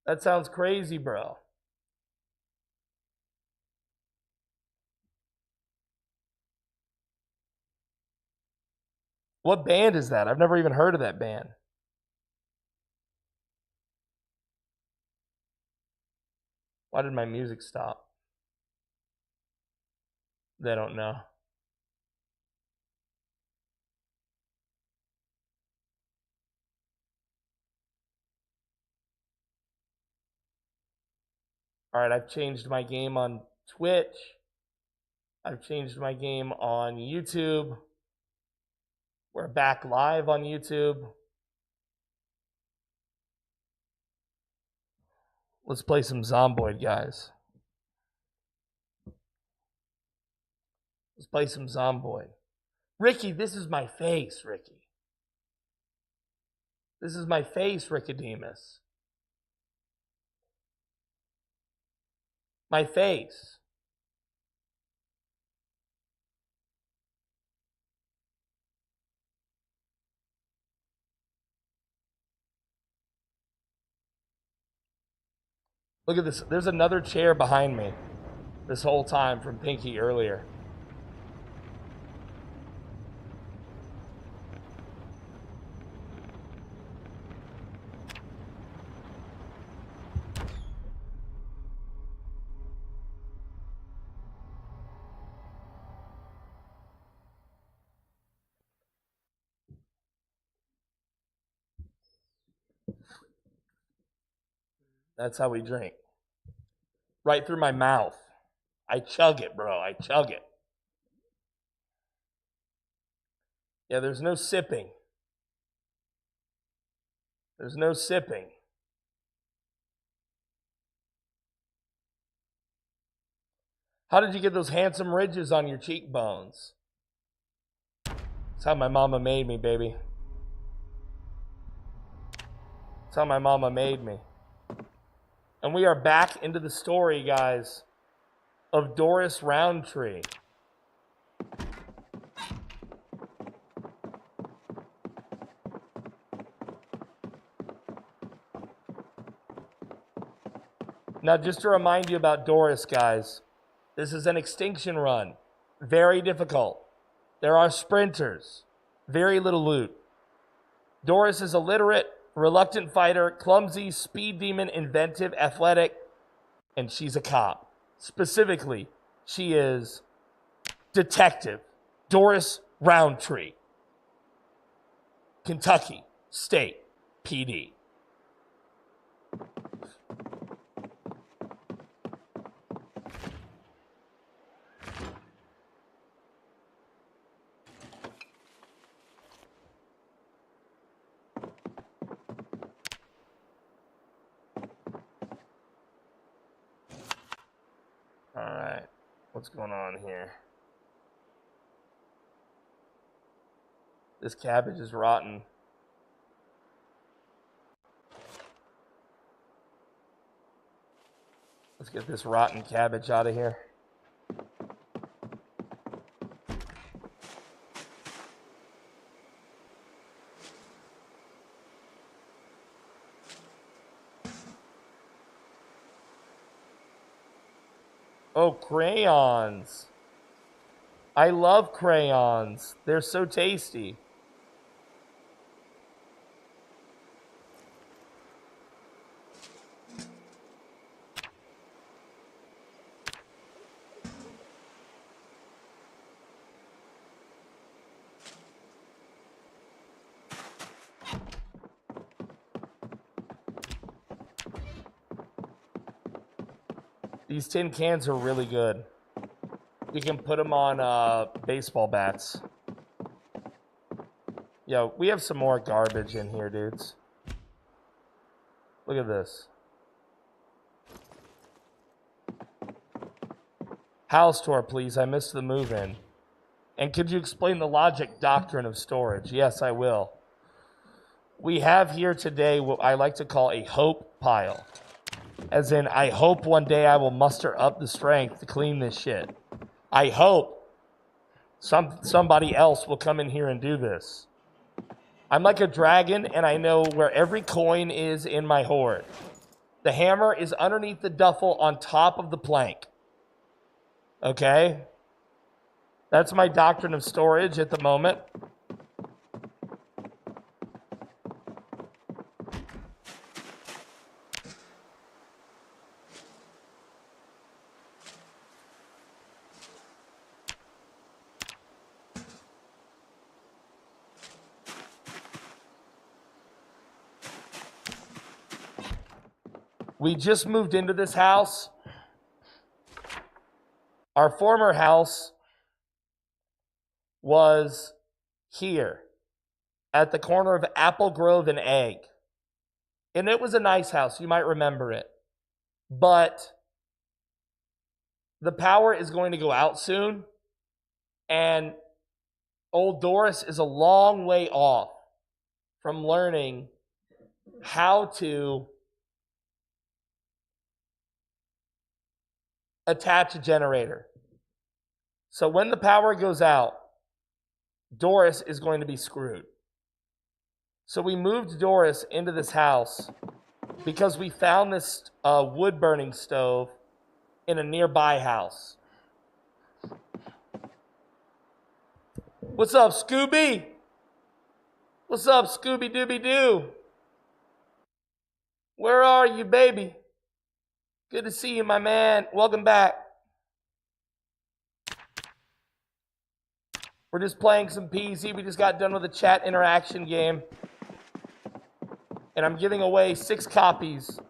That sounds crazy, bro. What band is that? I've never even heard of that band. Why did my music stop? They don't know. All right, I've changed my game on Twitch. I've changed my game on YouTube. We're back live on YouTube. Let's play some Zomboid, guys. Let's play some Zomboid. Ricky, this is my face, Ricky. This is my face, Rickodemus. My face. Look at this. There's another chair behind me this whole time from Pinky earlier. That's how we drink. Right through my mouth. I chug it, bro. I chug it. Yeah, there's no sipping. There's no sipping. How did you get those handsome ridges on your cheekbones? That's how my mama made me, baby. That's how my mama made me. And we are back into the story, guys, of Doris Roundtree. Now, just to remind you about Doris, guys, this is an extinction run. Very difficult. There are sprinters. Very little loot. Doris is illiterate, reluctant fighter, clumsy, speed demon, inventive, athletic, and she's a cop. Specifically, she is Detective Doris Roundtree, Kentucky State PD. All right, what's going on here? This cabbage is rotten. Let's get this rotten cabbage out of here. Oh, crayons. I love crayons. They're so tasty. These tin cans are really good. You can put them on baseball bats. Yo, we have some more garbage in here, dudes. Look at this. House tour, please. I missed the move-in. And could you explain the logic doctrine of storage? Yes, I will. We have here today what I like to call a hope pile. As in, I hope one day I will muster up the strength to clean this shit. I hope somebody else will come in here and do this. I'm like a dragon, and I know where every coin is in my hoard. The hammer is underneath the duffel on top of the plank. Okay? That's my doctrine of storage at the moment. We just moved into this house. Our former house was here at the corner of Apple Grove and Egg. And it was a nice house. You might remember it. But the power is going to go out soon. And old Doris is a long way off from learning how to attach a generator. So when the power goes out, Doris is going to be screwed. So we moved Doris into this house because we found this wood burning stove in a nearby house. What's up, Scooby? What's up, Scooby-Dooby-Doo? Where are you, baby? Good to see you, my man. Welcome back. We're just playing some PZ. We just got done with a chat interaction game. And I'm giving away 6 copies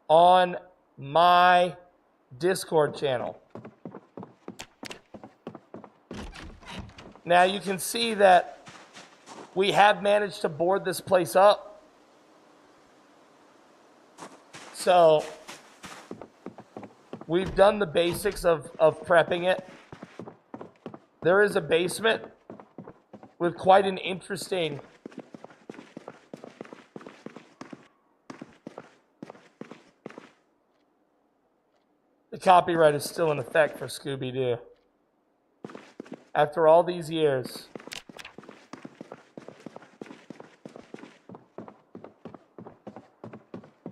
on my Discord channel. Now you can see that we have managed to board this place up. So we've done the basics of prepping it. There is a basement with quite an interesting the copyright is still in effect for Scooby-Doo. After all these years.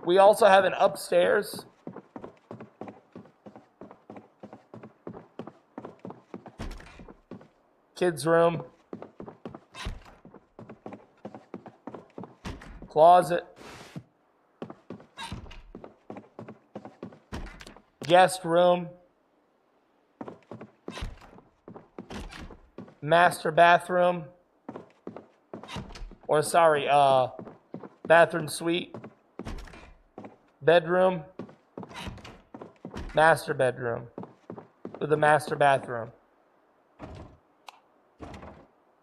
We also have an upstairs. Kids' room. Closet. Guest room. Master bathroom. Or sorry, bathroom suite. Bedroom. Master bedroom. With a master bathroom.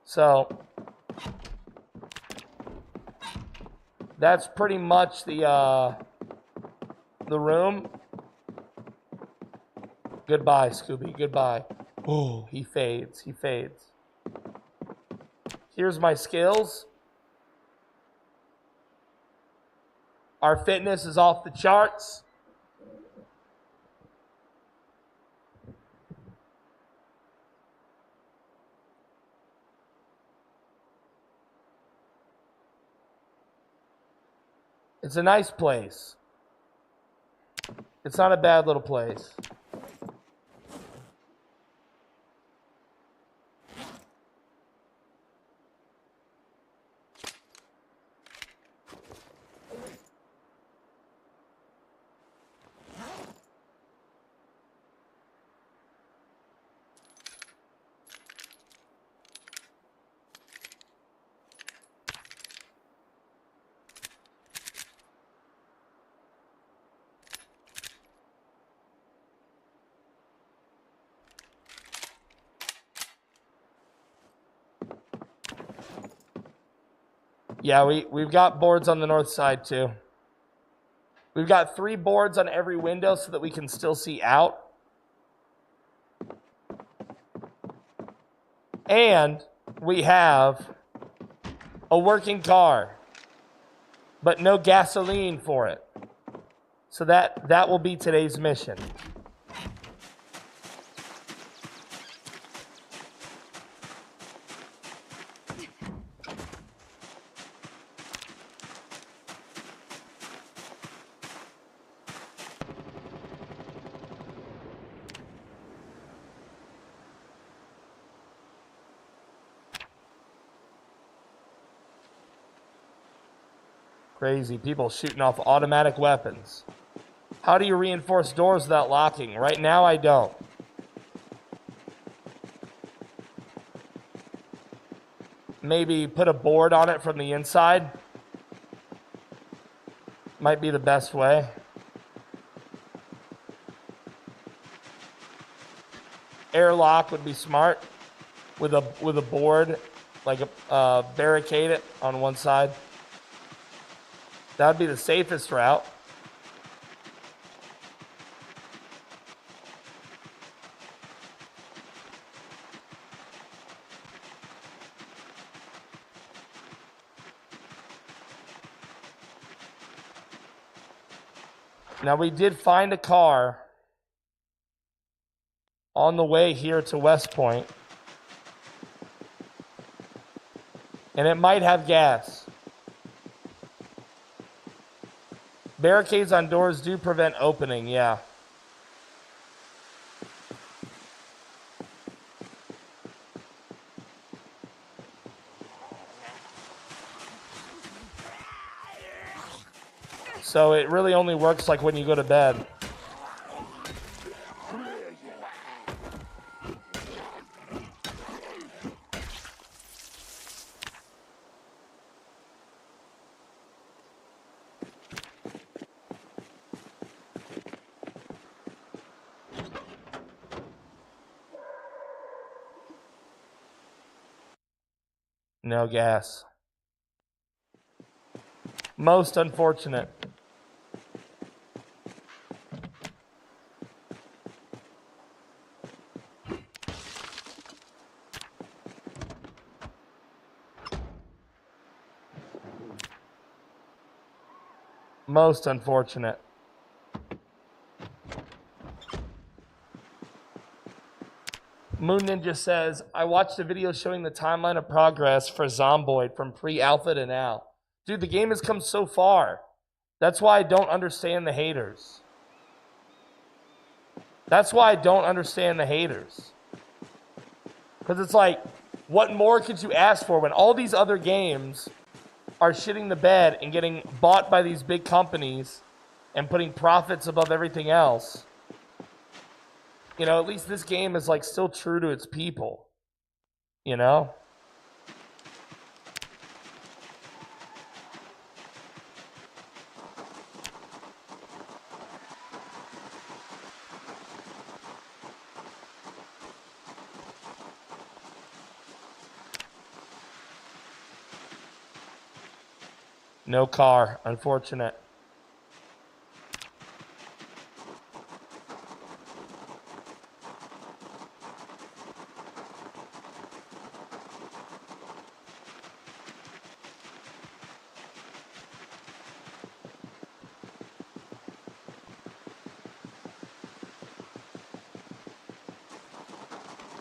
So that's pretty much the room. Goodbye, Scooby. Goodbye. Oh, he fades. He fades. Here's my skills. Our fitness is off the charts. It's a nice place. It's not a bad little place. Yeah, we've got boards on the north side too. We've got 3 boards on every window so that we can still see out. And we have a working car, but no gasoline for it. So that will be today's mission. Crazy. People shooting off automatic weapons. How do you reinforce doors without locking? Right now, I don't. Maybe put a board on it from the inside. Might be the best way. Airlock would be smart with a board, like a barricade it on one side. That would be the safest route. Now we did find a car on the way here to West Point, and it might have gas. Barricades on doors do prevent opening, yeah. So it really only works like when you go to bed. No gas. Most unfortunate. Most unfortunate. Moon Ninja says, I watched a video showing the timeline of progress for Zomboid from pre-alpha to now. Dude, the game has come so far. That's why I don't understand the haters. That's why I don't understand the haters. Because it's like, what more could you ask for when all these other games are shitting the bed and getting bought by these big companies and putting profits above everything else? You know, at least this game is like still true to its people. You know? No car, unfortunate.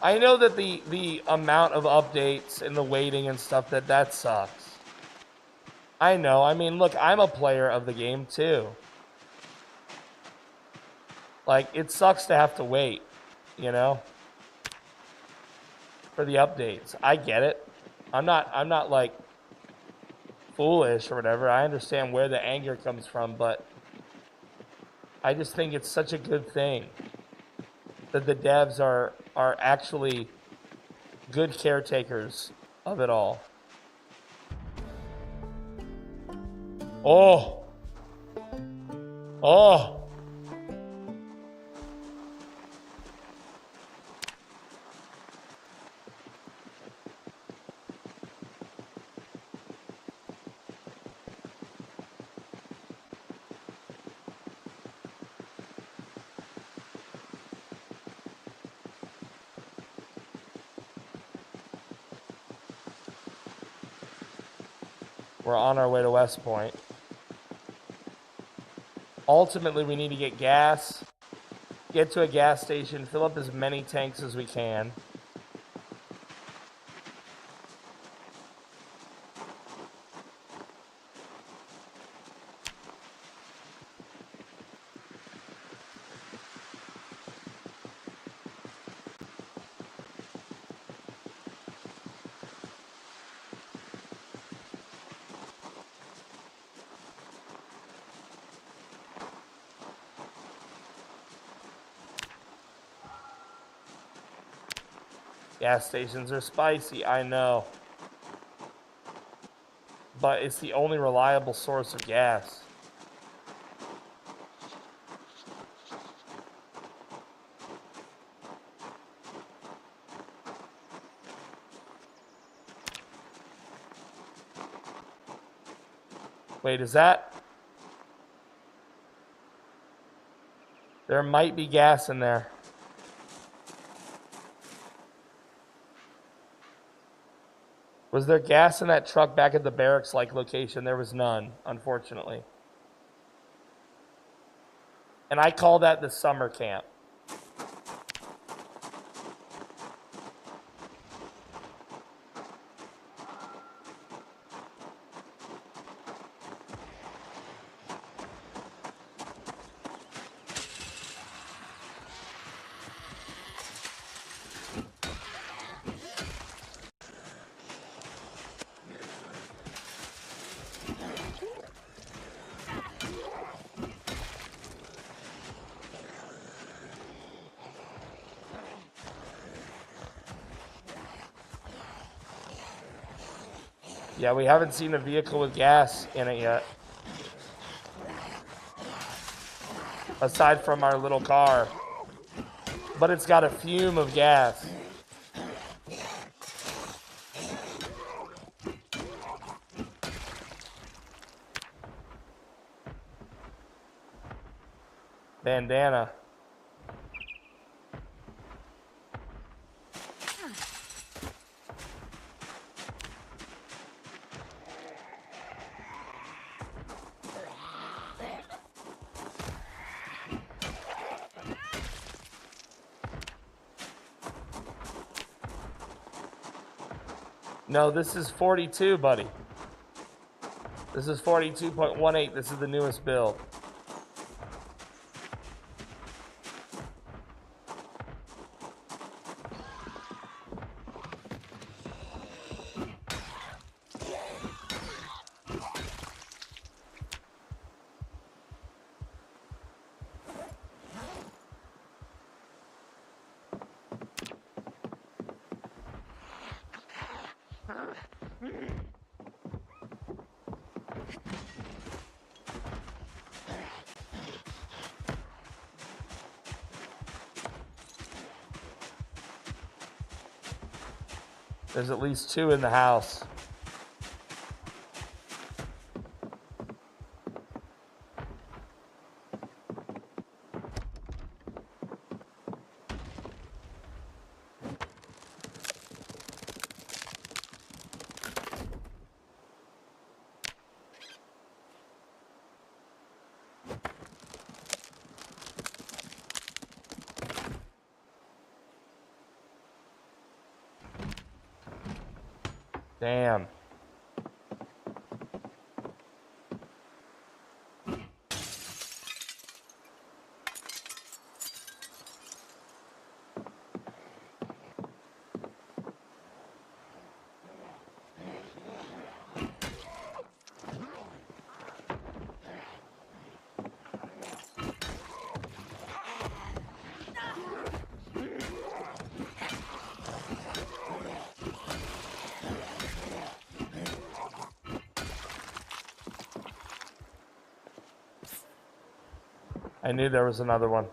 I know that the amount of updates and the waiting and stuff, that sucks. I know. I mean, look, I'm a player of the game too. Like, it sucks to have to wait, you know, for the updates. I get it. I'm not like foolish or whatever. I understand where the anger comes from, but I just think it's such a good thing that the devs are actually good caretakers of it all. Oh. Oh. We're on our way to West Point. Ultimately, we need to get gas, get to a gas station, fill up as many tanks as we can. Gas stations are spicy, I know. But it's the only reliable source of gas. Wait, is that? There might be gas in there. Was there gas in that truck back at the barracks-like location? There was none, unfortunately. And I call that the summer camp. Yeah, we haven't seen a vehicle with gas in it yet. Aside from our little car. But it's got a fume of gas. Bandana. No, this is 42, buddy. This is 42.18. This is the newest build. There's at least 2 in the house. Damn. I knew there was another one.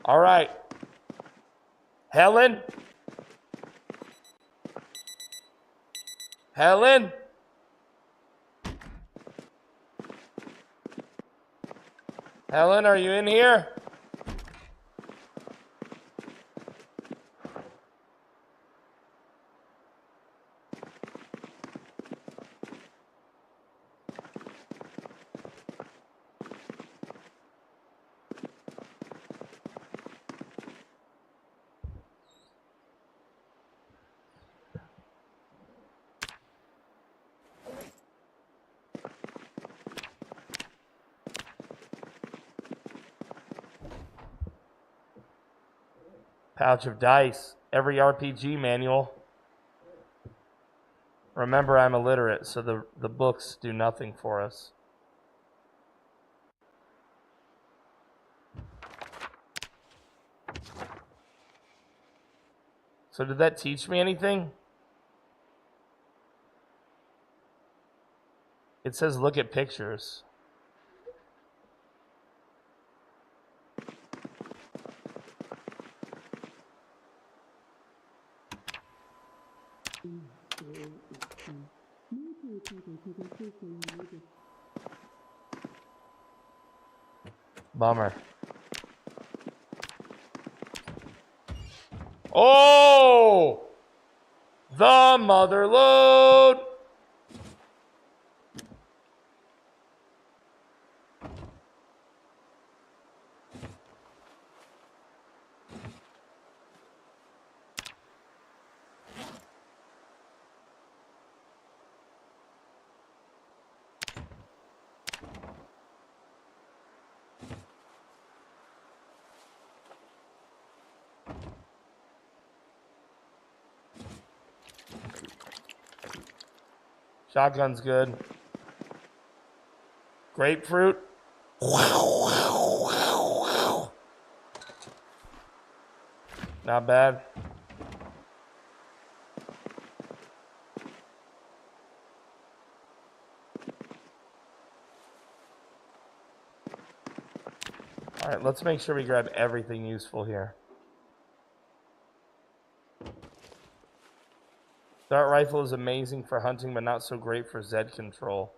All right. Helen? Helen? Helen, are you in here? Pouch of dice. every RPG manual. Remember, I'm illiterate, so the books do nothing for us. So did that teach me anything? It says look at pictures. Bummer. Oh! The mother load! Shotgun's good. Grapefruit. Not bad. All right, let's make sure we grab everything useful here. Dart rifle is amazing for hunting, but not so great for Z control.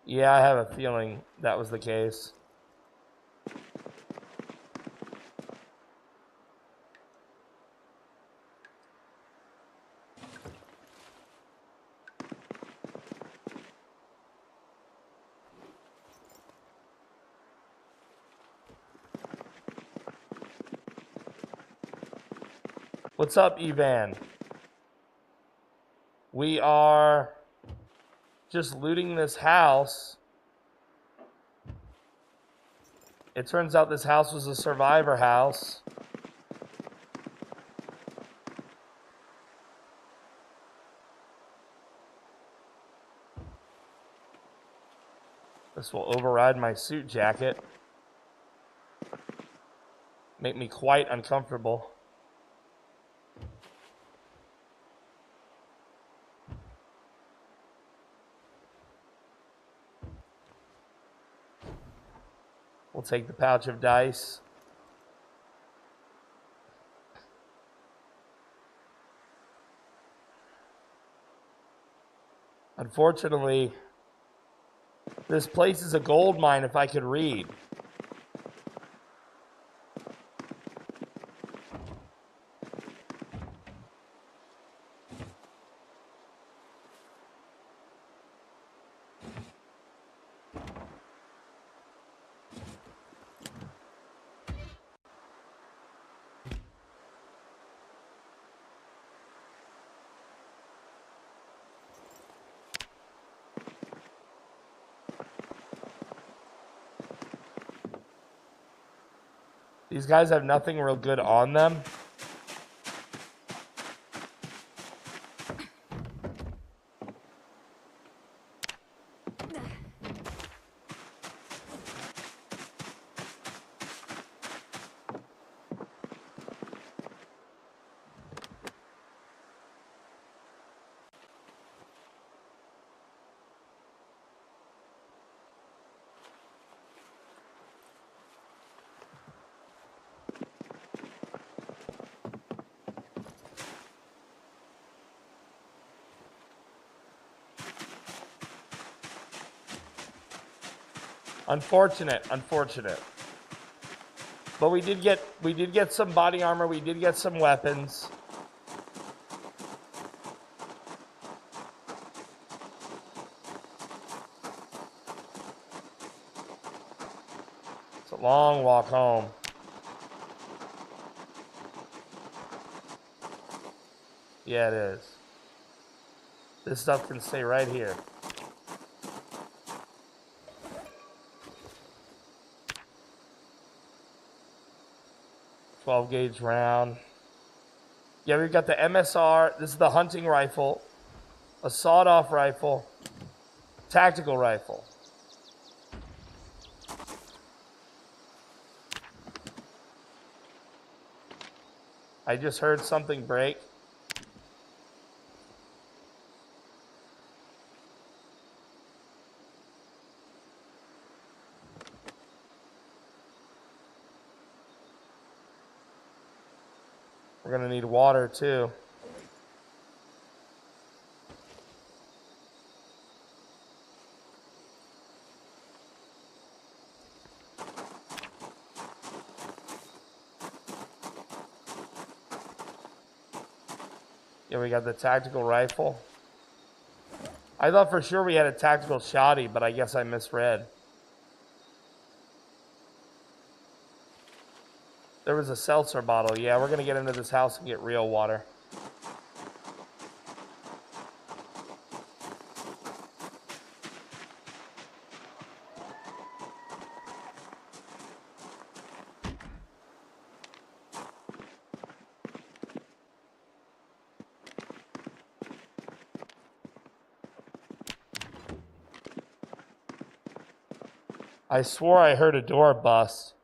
Yeah, I have a feeling that was the case. What's up, Evan? We are just looting this house. It turns out this house was a survivor house. This will override my suit jacket. Make me quite uncomfortable. We'll take the pouch of dice. Unfortunately, this place is a gold mine if I could read. These guys have nothing real good on them. Unfortunate. But we did get some body armor, we did get some weapons. It's a long walk home. Yeah, it is. This stuff can stay right here. 12 gauge round. Yeah, we've got the MSR. This is the hunting rifle, a sawed-off rifle, tactical rifle. I just heard something break. We're gonna need water too. Yeah, we got the tactical rifle. I thought for sure we had a tactical shotty, but I guess I misread. There was a seltzer bottle. Yeah, we're gonna get into this house and get real water. I swore I heard a door bust.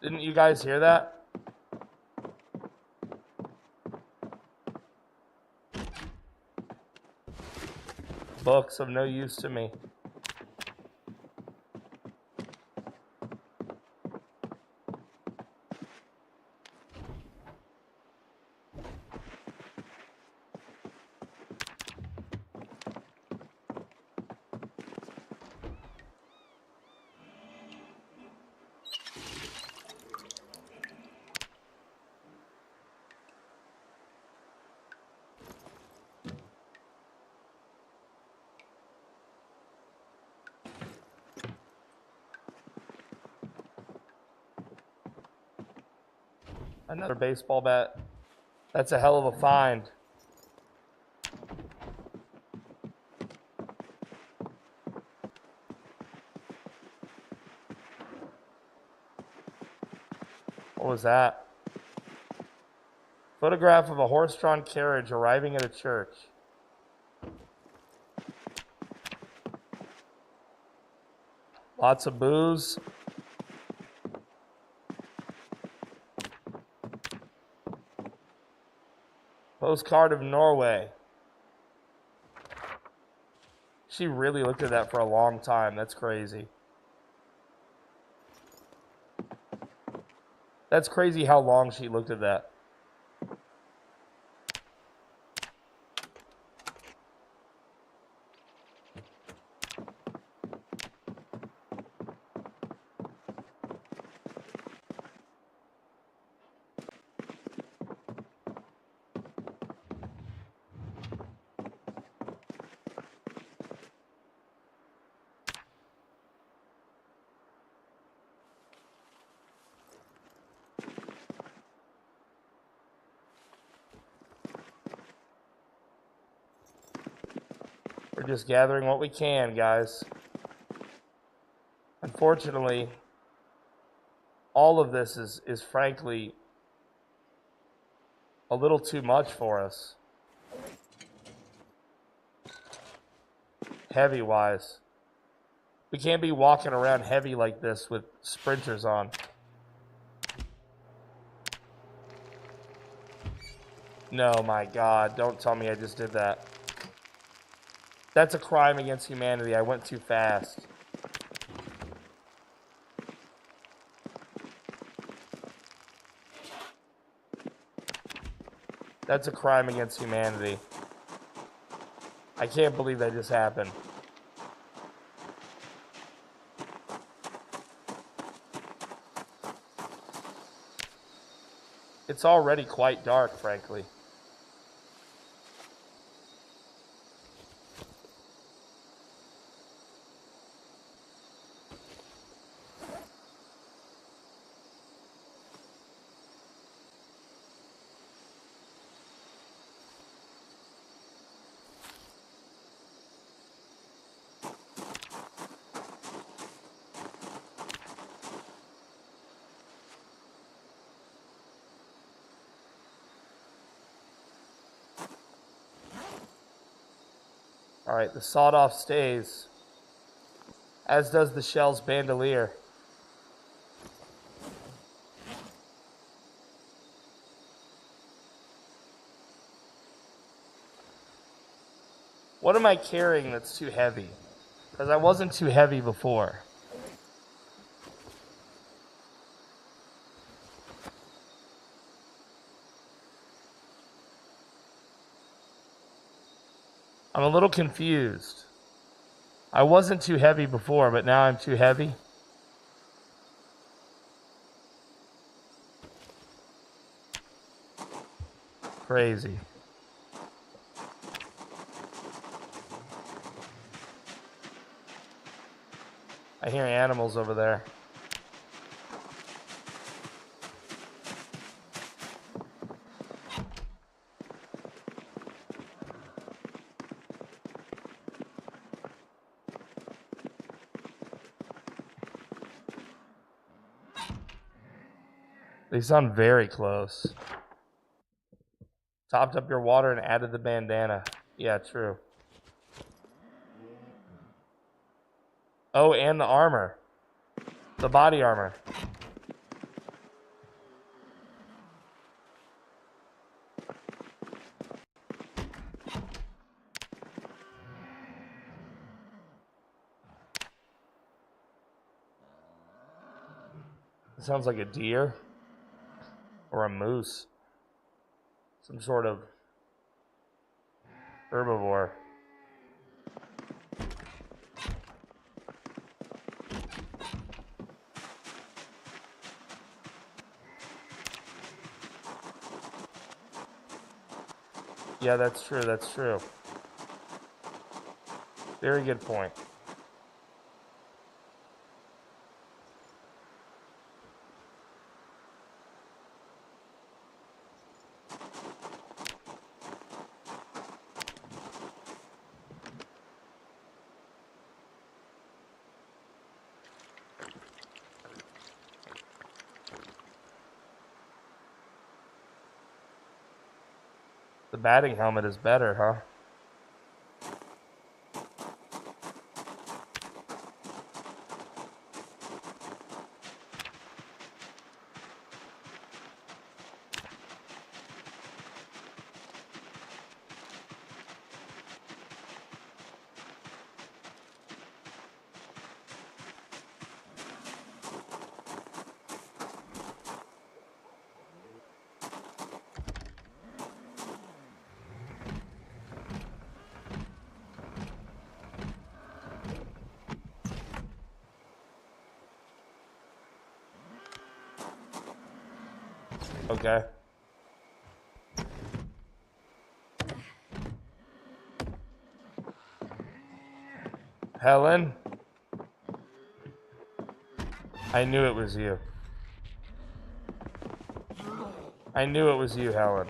Didn't you guys hear that? Books of no use to me. Another baseball bat. That's a hell of a find. What was that? Photograph of a horse-drawn carriage arriving at a church. Lots of booze. Postcard of Norway. She really looked at that for a long time. That's crazy. That's crazy how long she looked at that. We're just gathering what we can, guys. Unfortunately, all of this is frankly a little too much for us. Heavy-wise. We can't be walking around heavy like this with sprinters on. No, my God. Don't tell me I just did that. That's a crime against humanity. I went too fast. That's a crime against humanity. I can't believe that just happened. It's already quite dark, frankly. Alright, the sawed-off stays. As does the shell's bandolier. What am I carrying that's too heavy? Because I wasn't too heavy before. I'm a little confused. I wasn't too heavy before, but now I'm too heavy. Crazy. I hear animals over there. They sound very close. Topped up your water and added the bandana. Yeah, true. Oh, and the armor. The body armor. It sounds like a deer. Or a moose. Some sort of herbivore. Yeah, that's true, that's true. Very good point. The batting helmet is better, huh? Okay. Helen? I knew it was you. I knew it was you, Helen.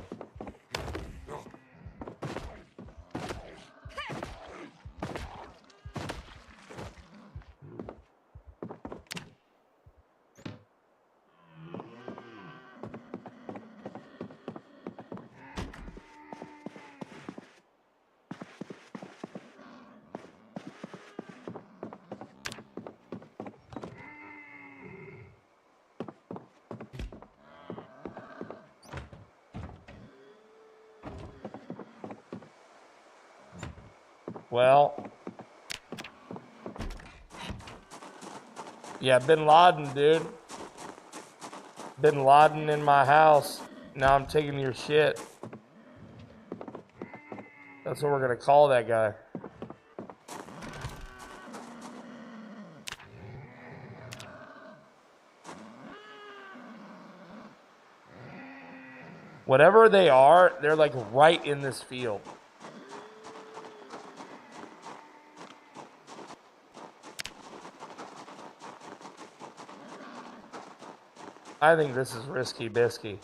Well, yeah, Bin Laden, dude. Bin Laden in my house. Now I'm taking your shit. That's what we're gonna call that guy. Whatever they are, they're like right in this field. I think this is risky bisky.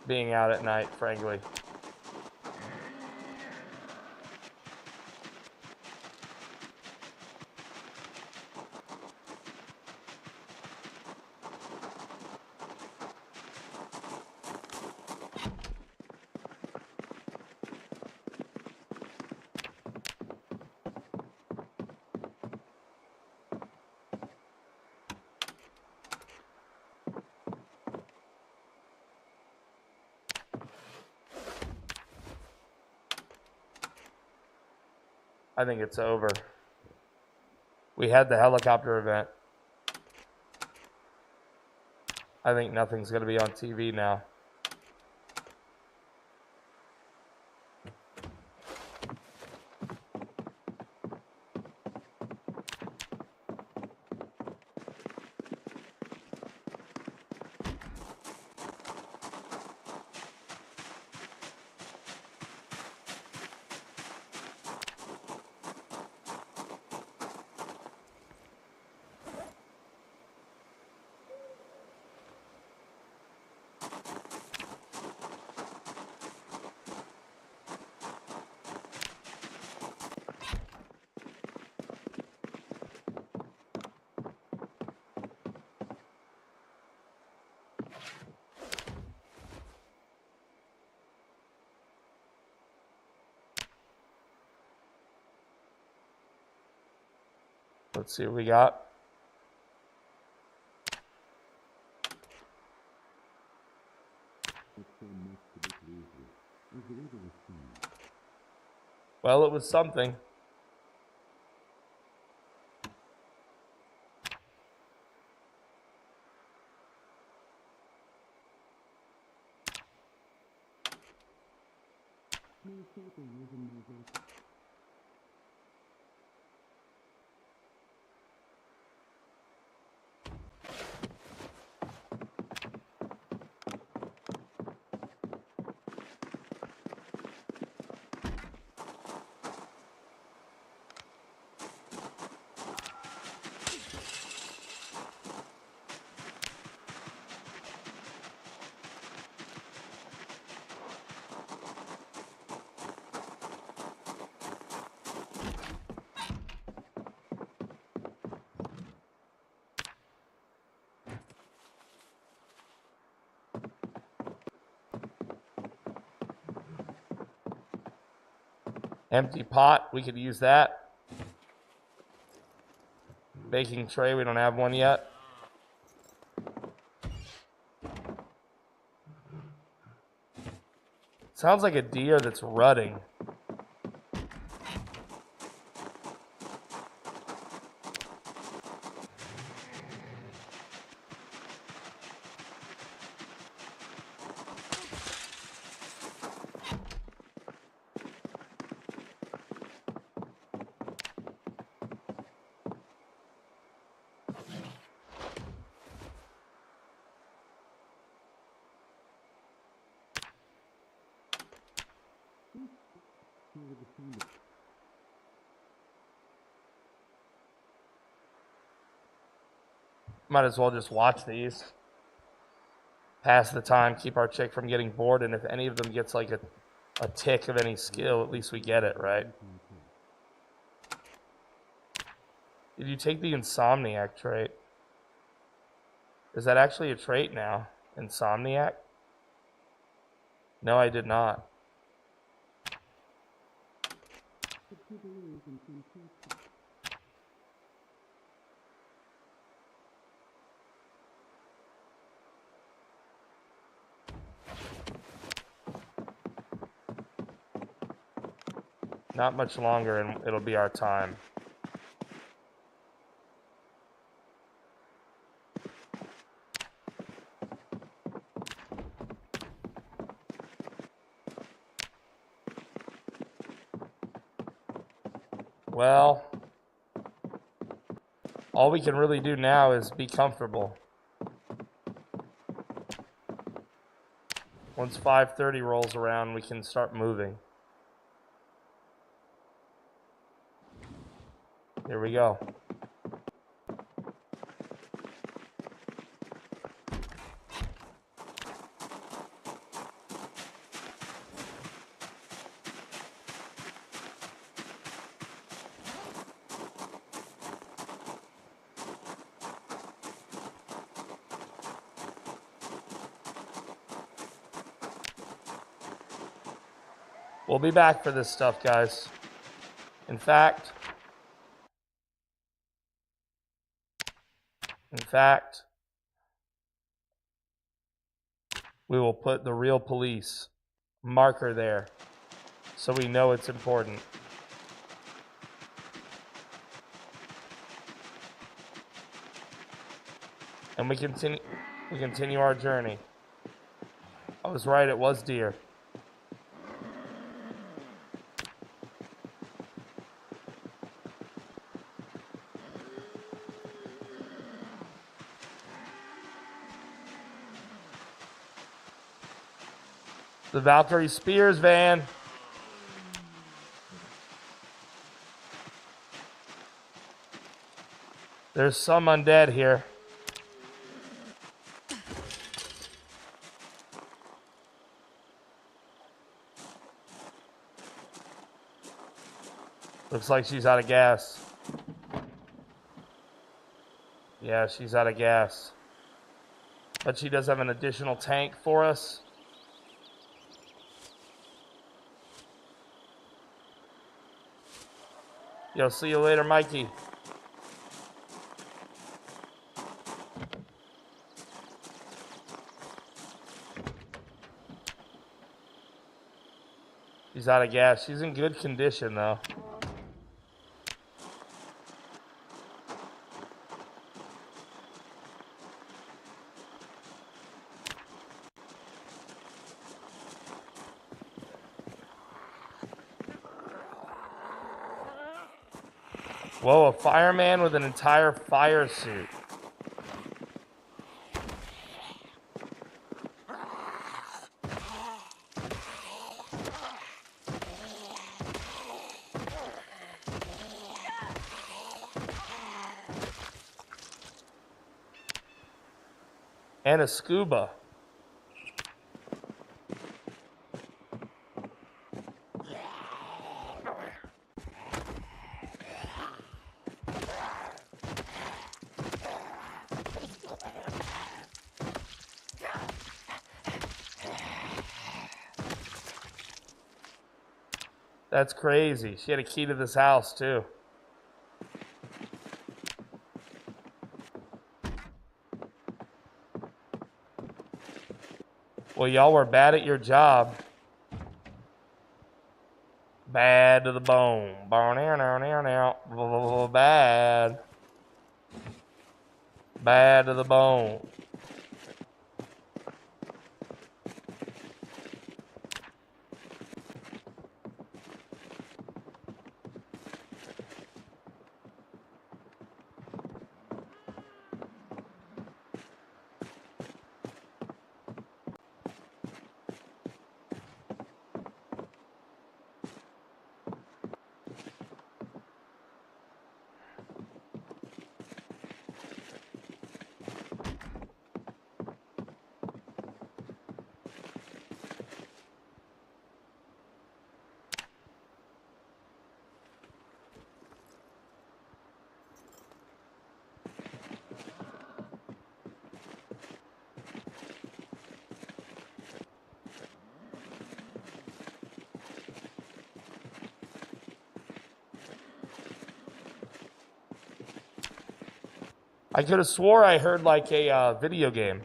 Being out at night, frankly. I think it's over. We had the helicopter event. I think nothing's going to be on TV now. Let's see what we got. Well, it was something. Empty pot, we could use that. Baking tray, we don't have one yet. Sounds like a deer that's rutting. Might as well just watch these. Pass the time, keep our chick from getting bored, and if any of them gets like a tick of any skill, at least we get it, right? Did you take the Insomniac trait? Is that actually a trait now? Insomniac? No, I did not. Not much longer and it'll be our time. Well, all we can really do now is be comfortable. Once 5:30 rolls around, we can start moving. Here we go. We'll be back for this stuff, guys. In fact, we will put the real police marker there so we know it's important. And we continue our journey. I was right, it was deer. The Valkyrie Spears van. There's some undead here. Looks like she's out of gas. Yeah, she's out of gas. But she does have an additional tank for us. Yo, see you later, Mikey. She's out of gas. She's in good condition, though. Whoa, a fireman with an entire fire suit. And a scuba. That's crazy. She had a key to this house, too. Well, y'all were bad at your job. Bad to the bone. Bad. Bad to the bone. I could have swore I heard like a video game.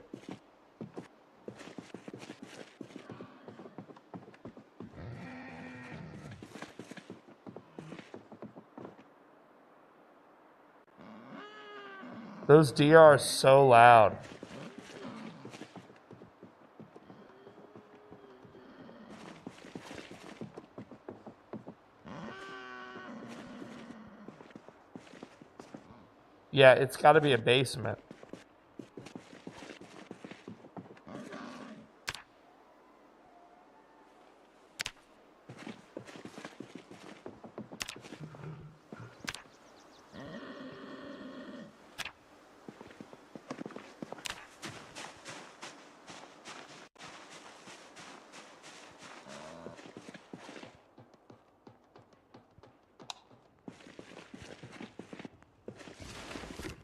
Those deer are so loud. Yeah, it's got to be a basement.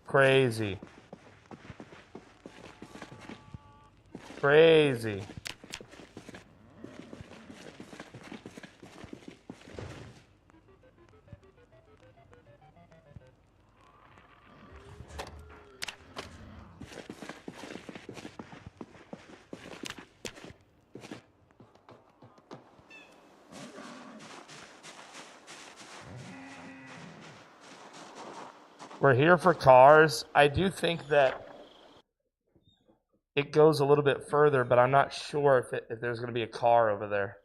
Crazy. Crazy. We're here for cars. I do think that it goes a little bit further, but I'm not sure if there's going to be a car over there.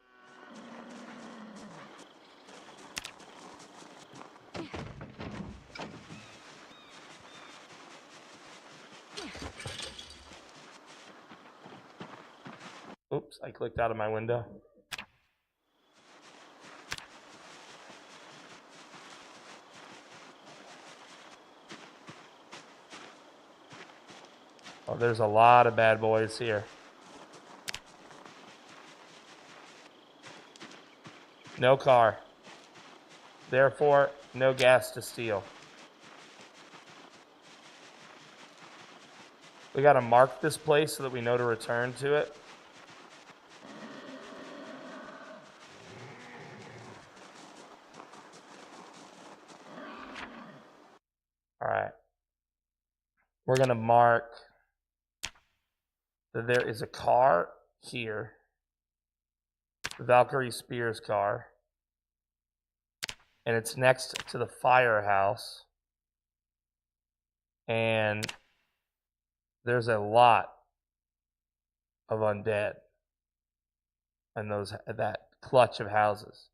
Oops, I clicked out of my window. Oh, there's a lot of bad boys here. No car. Therefore, no gas to steal. We gotta mark this place so that we know to return to it. All right. We're gonna mark that there is a car here. The Valkyrie Spears car. And it's next to the firehouse. And there's a lot of undead in that clutch of houses.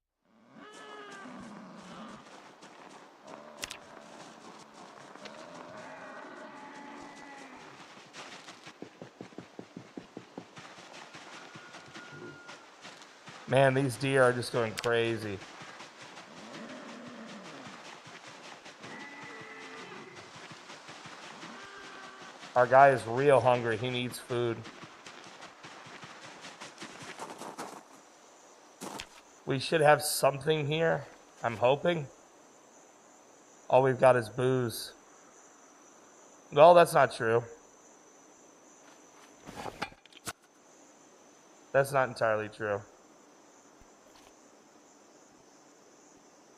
Man, these deer are just going crazy. Our guy is real hungry. He needs food. We should have something here, I'm hoping. All we've got is booze. Well, that's not true. That's not entirely true.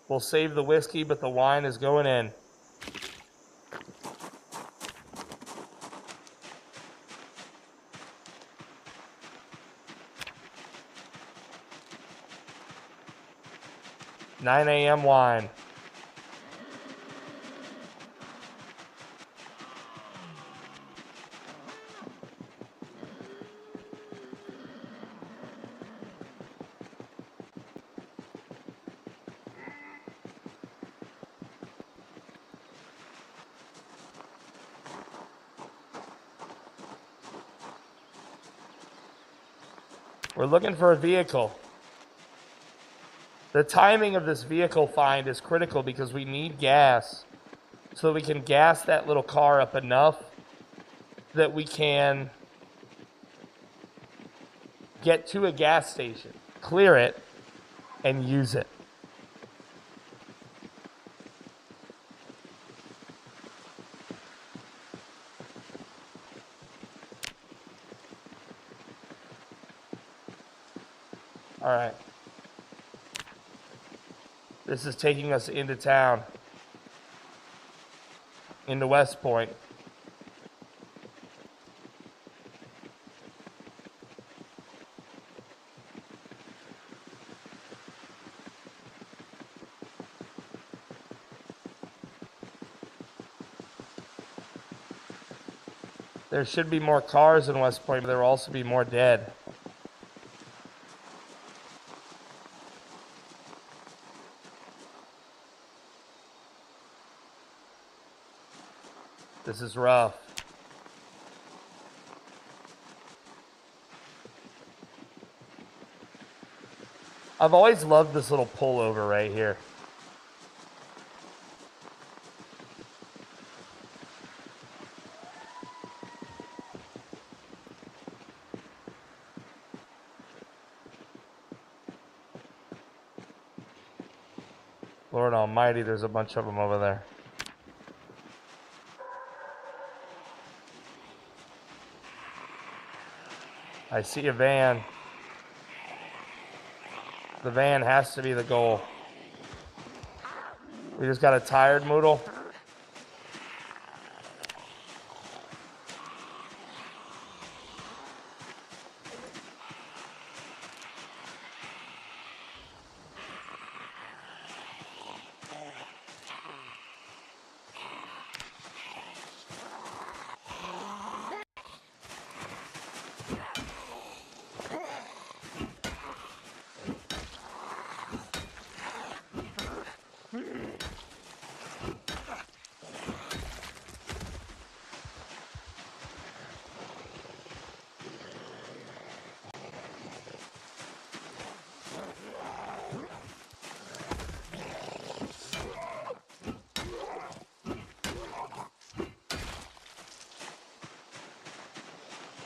We'll save the whiskey, but the wine is going in. $9 a.m. wine. We're looking for a vehicle. The timing of this vehicle find is critical because we need gas so that we can gas that little car up enough that we can get to a gas station, clear it, and use it. All right. This is taking us into town, into West Point. There should be more cars in West Point, but there will also be more dead. This is rough. I've always loved this little pullover right here. Lord Almighty, there's a bunch of them over there. I see a van. The van has to be the goal. We just got a tired Moodle.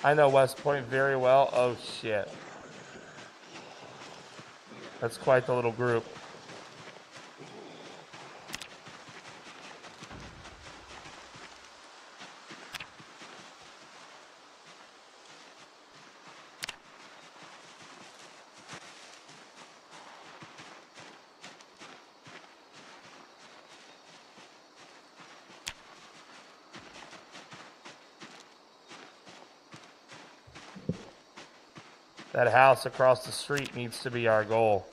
I know West Point very well. Oh, shit. That's quite the little group. That house across the street needs to be our goal.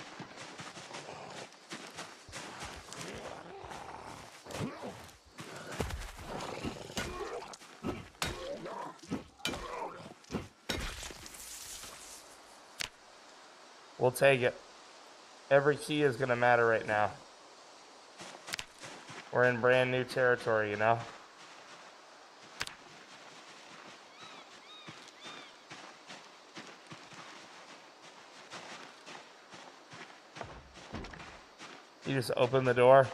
We'll take it. Every key is going to matter right now. We're in brand new territory, you know? You just open the door.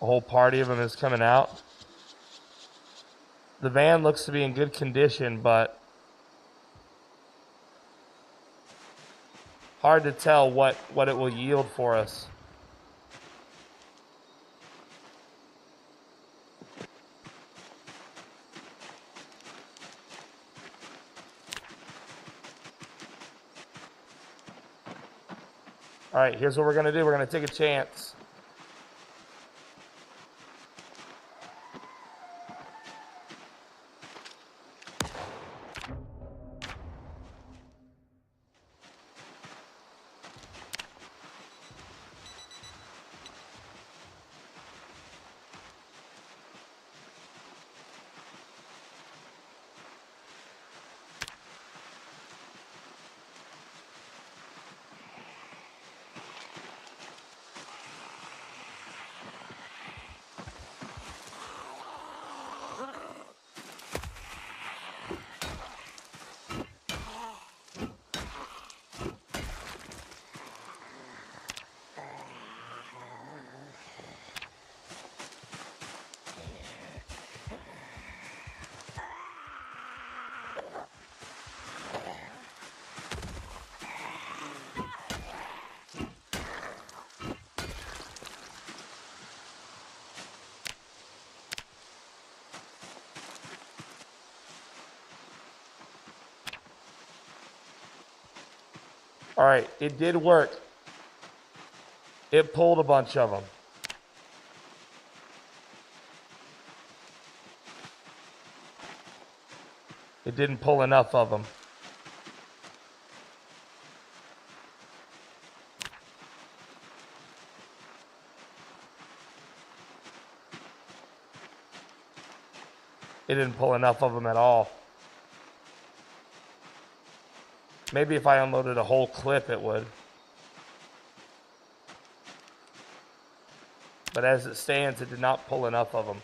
A whole party of them is coming out. The van looks to be in good condition, but hard to tell what it will yield for us. All right, here's what we're going to do. We're going to take a chance. All right, it did work. It pulled a bunch of them. It didn't pull enough of them. It didn't pull enough of them at all. Maybe if I unloaded a whole clip, it would. But as it stands, it did not pull enough of them.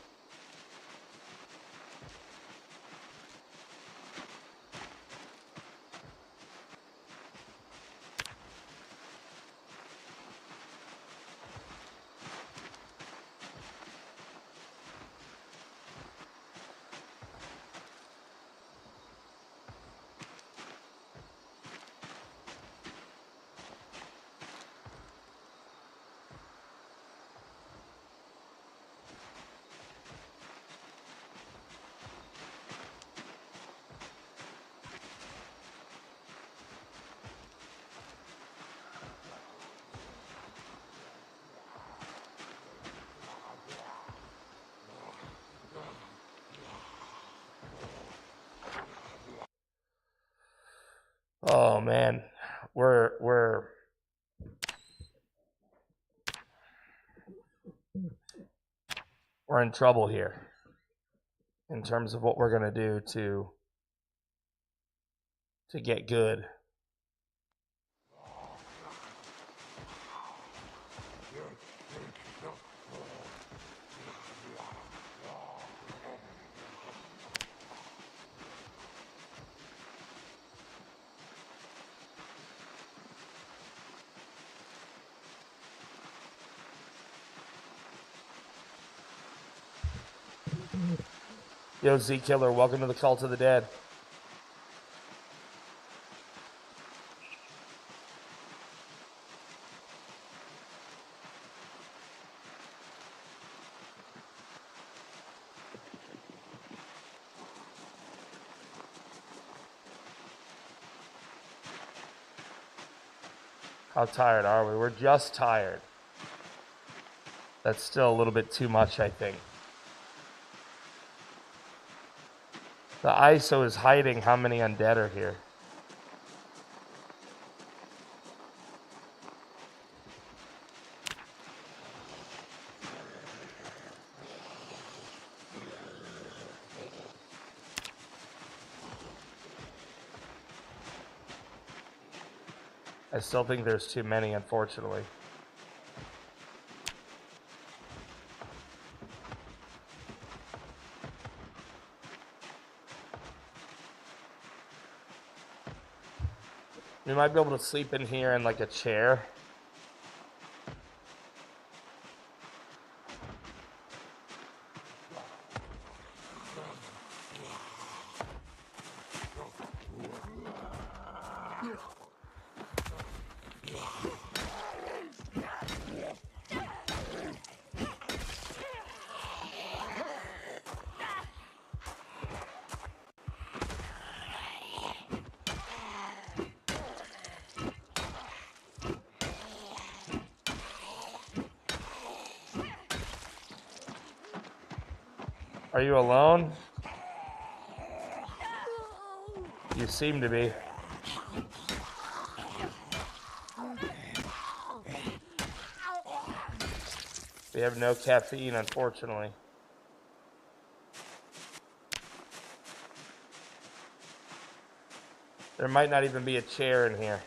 Oh man, we're in trouble here in terms of what we're gonna do to get good. Yo, Z Killer, welcome to the Cult of the Dead. How tired are we? We're just tired. That's still a little bit too much, I think. The ISO is hiding how many undead are here. I still think there's too many, unfortunately. We might be able to sleep in here in like a chair. Are you alone? You seem to be. We have no caffeine, unfortunately. There might not even be a chair in here.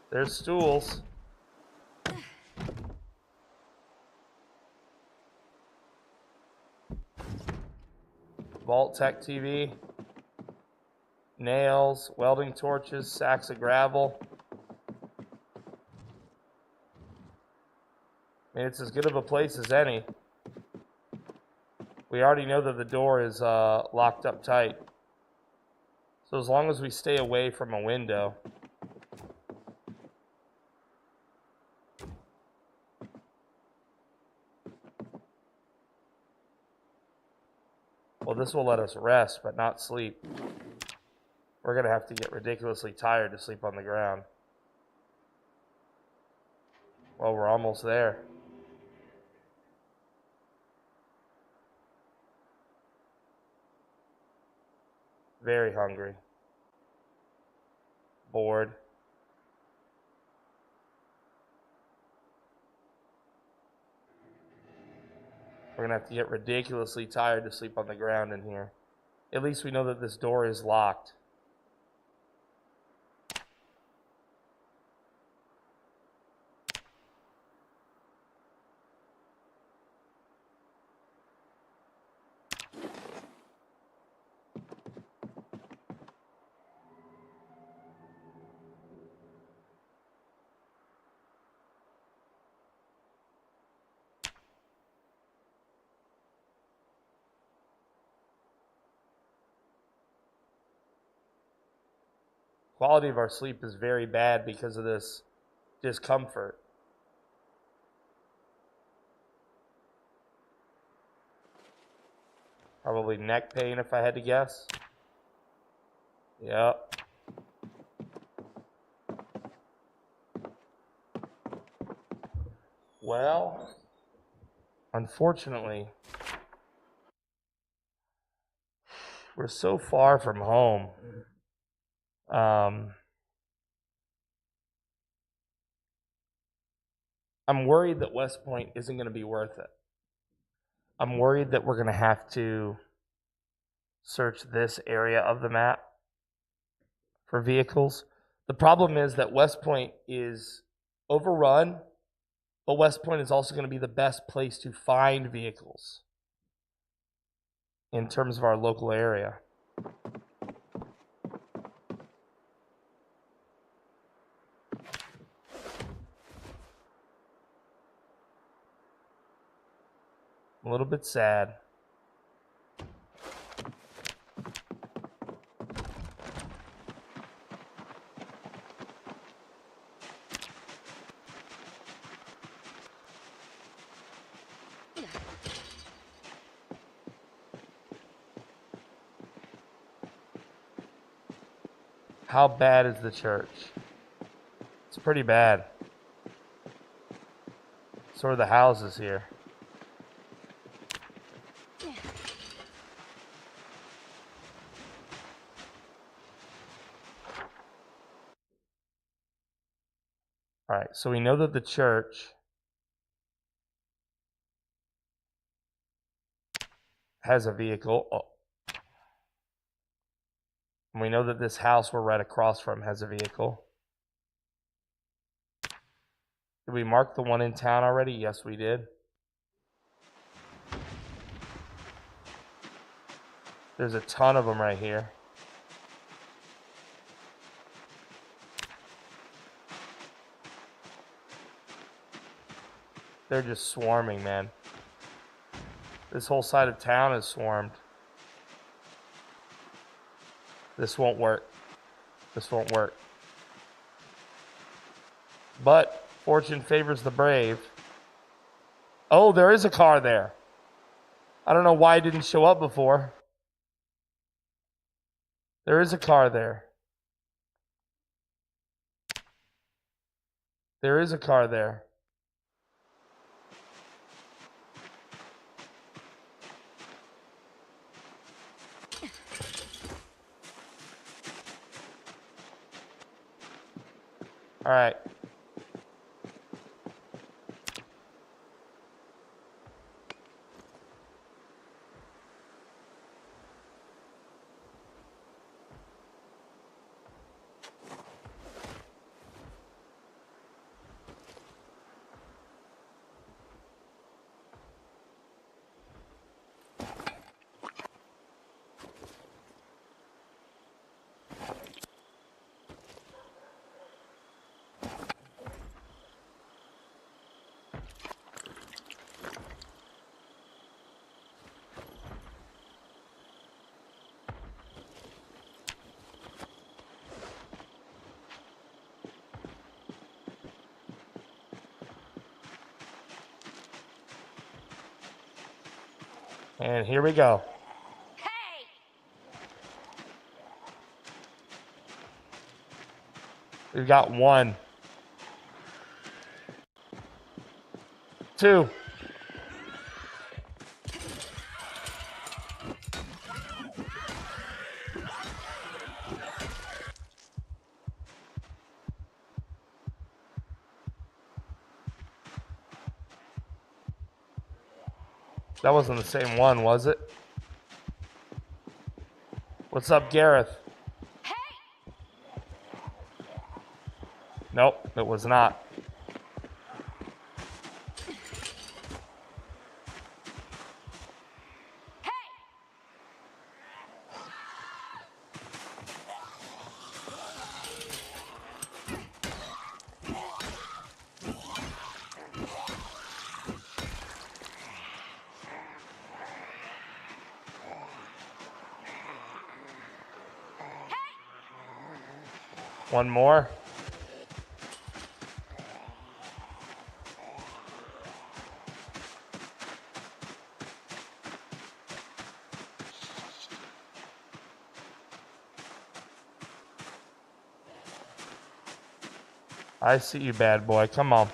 There's stools. Vault Tech TV. Nails, welding torches, sacks of gravel. I mean, it's as good of a place as any. We already know that the door is locked up tight. So as long as we stay away from a window. Well, this will let us rest, but not sleep. We're going to have to get ridiculously tired to sleep on the ground. Well, we're almost there. Very hungry. Bored. We're going to have to get ridiculously tired to sleep on the ground in here. At least we know that this door is locked. Quality of our sleep is very bad because of this discomfort. Probably neck pain if I had to guess. Yep. Well, unfortunately, we're so far from home. I'm worried that West Point isn't going to be worth it. I'm worried that we're going to have to search this area of the map for vehicles. The problem is that West Point is overrun, but West Point is also going to be the best place to find vehicles in terms of our local area. a little bit sad. How bad is the church? It's pretty bad. So are the houses here. All right, so we know that the church has a vehicle. Oh. And we know that this house we're right across from has a vehicle. Did we mark the one in town already? Yes, we did. There's a ton of them right here. They're just swarming, man. This whole side of town is swarmed. This won't work. This won't work. But fortune favors the brave. Oh, there is a car there. I don't know why it didn't show up before. There is a car there. There is a car there. All right. And here we go. Hey! We've got 1, 2. That wasn't the same one, was it? What's up, Gareth? Hey! Nope, it was not. One more. I see you, bad boy. Come on.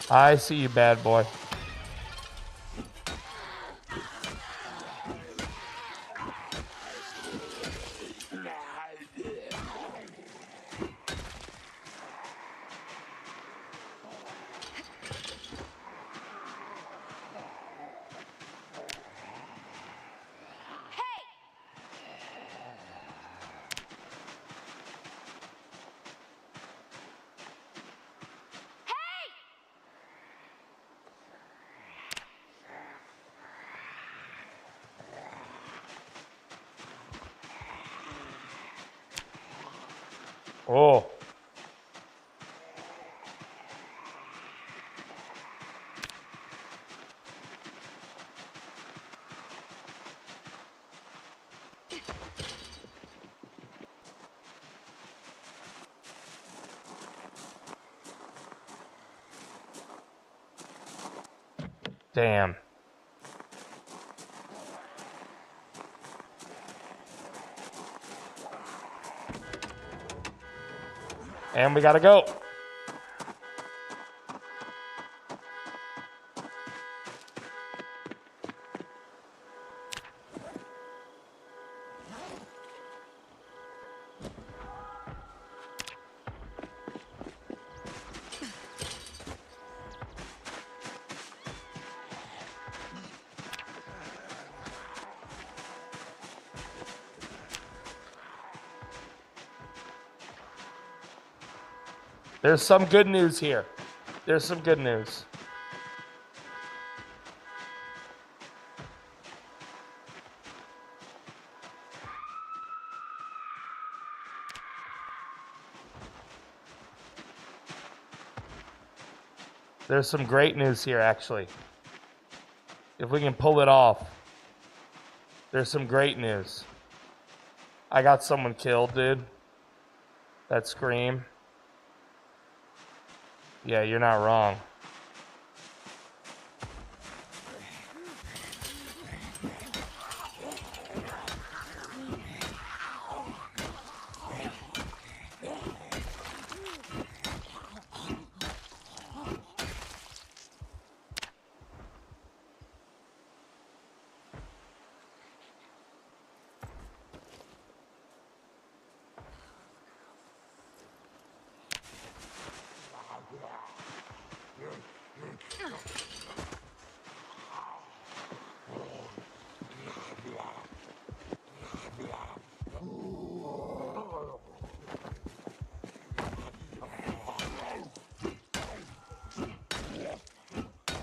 I see you, bad boy. Oh. Damn. And we gotta go. There's some good news here. There's some good news. There's some great news here, actually. If we can pull it off. There's some great news. I got someone killed, dude. That scream. Yeah, you're not wrong.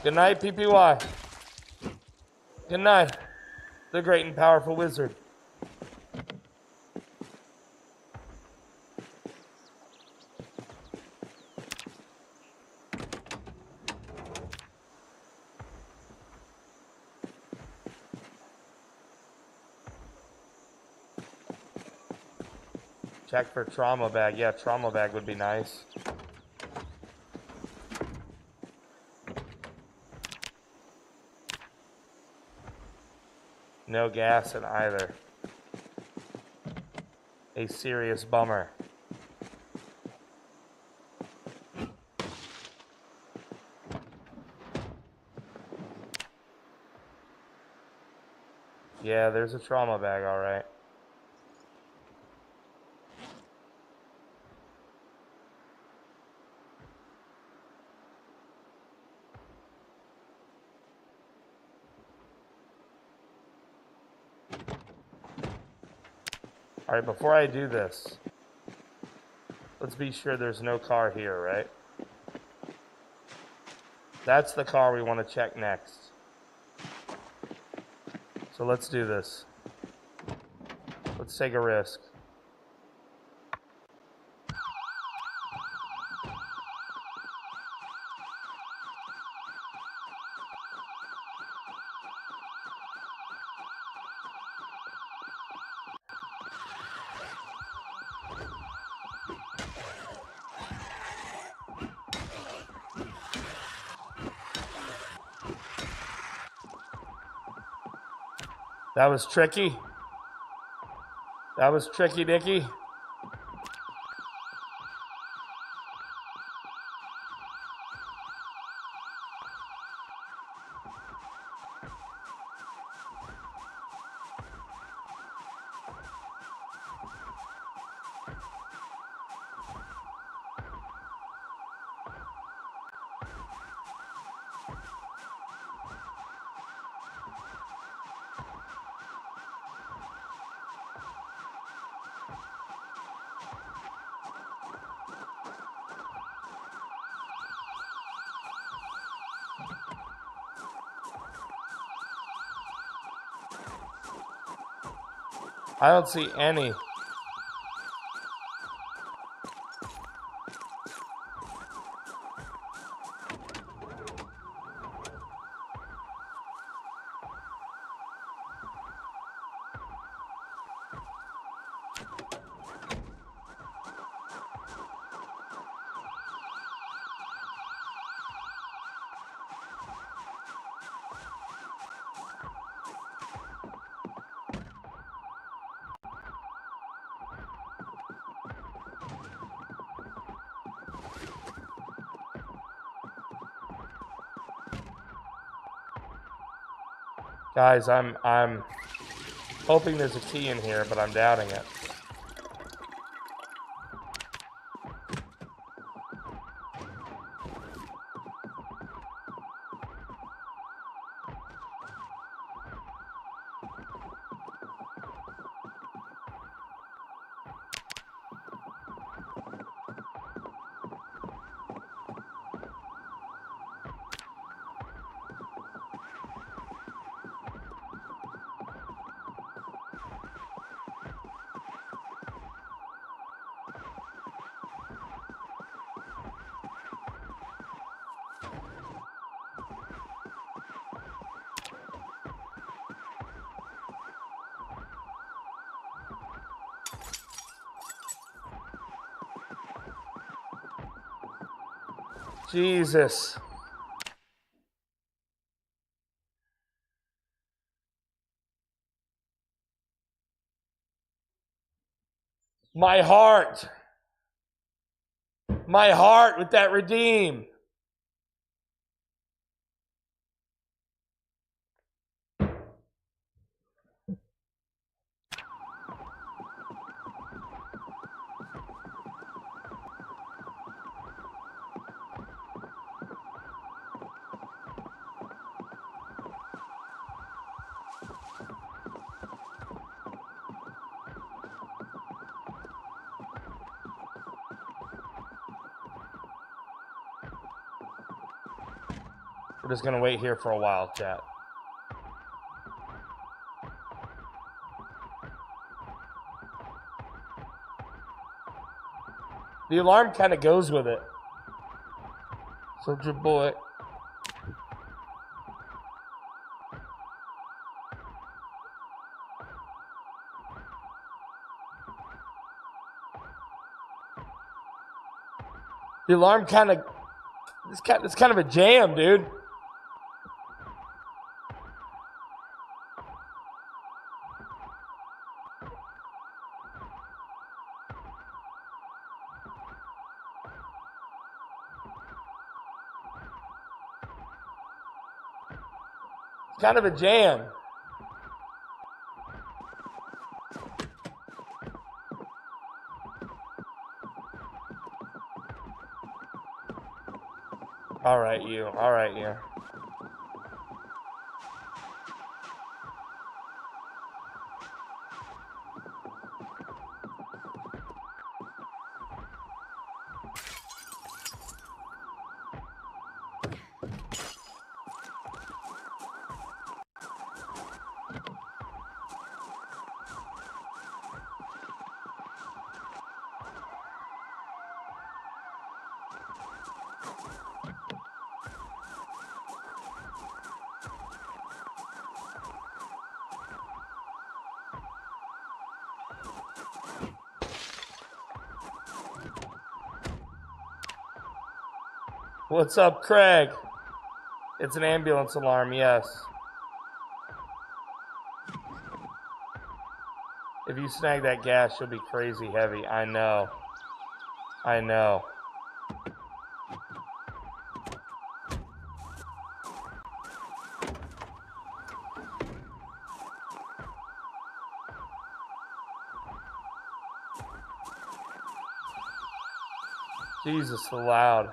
Good night, PPY. Good night, the great and powerful wizard. Check for trauma bag. Yeah, trauma bag would be nice. No gas in either. A serious bummer. Yeah, there's a trauma bag, all right. All right, before I do this, let's be sure there's no car here, right? That's the car we want to check next. So let's do this. Let's take a risk. That was tricky. That was tricky, Dicky. I don't see any. Guys, I'm hoping there's a key in here, but I'm doubting it. Jesus. My heart. My heart with that redeem. We're just gonna wait here for a while, chat. The alarm kind of goes with it. Soldier boy. The alarm kind of, it's kind of a jam, dude. It's kind of a jam. All right, you. All right, you. What's up, Craig? It's an ambulance alarm, yes. If you snag that gas, you'll be crazy heavy. I know. I know. Jesus, so loud.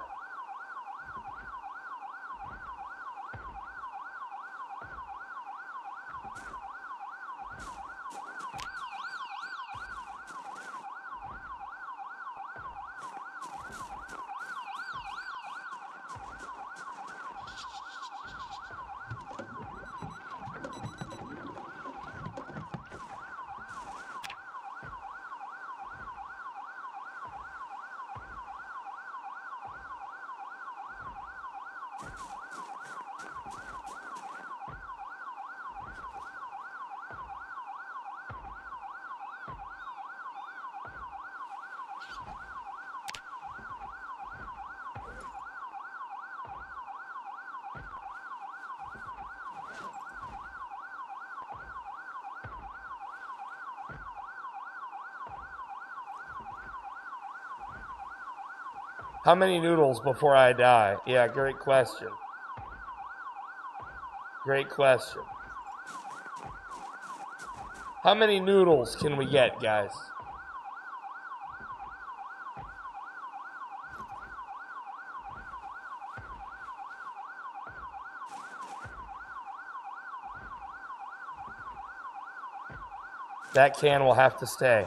How many noodles before I die? Yeah, great question. Great question. How many noodles can we get, guys? That can will have to stay.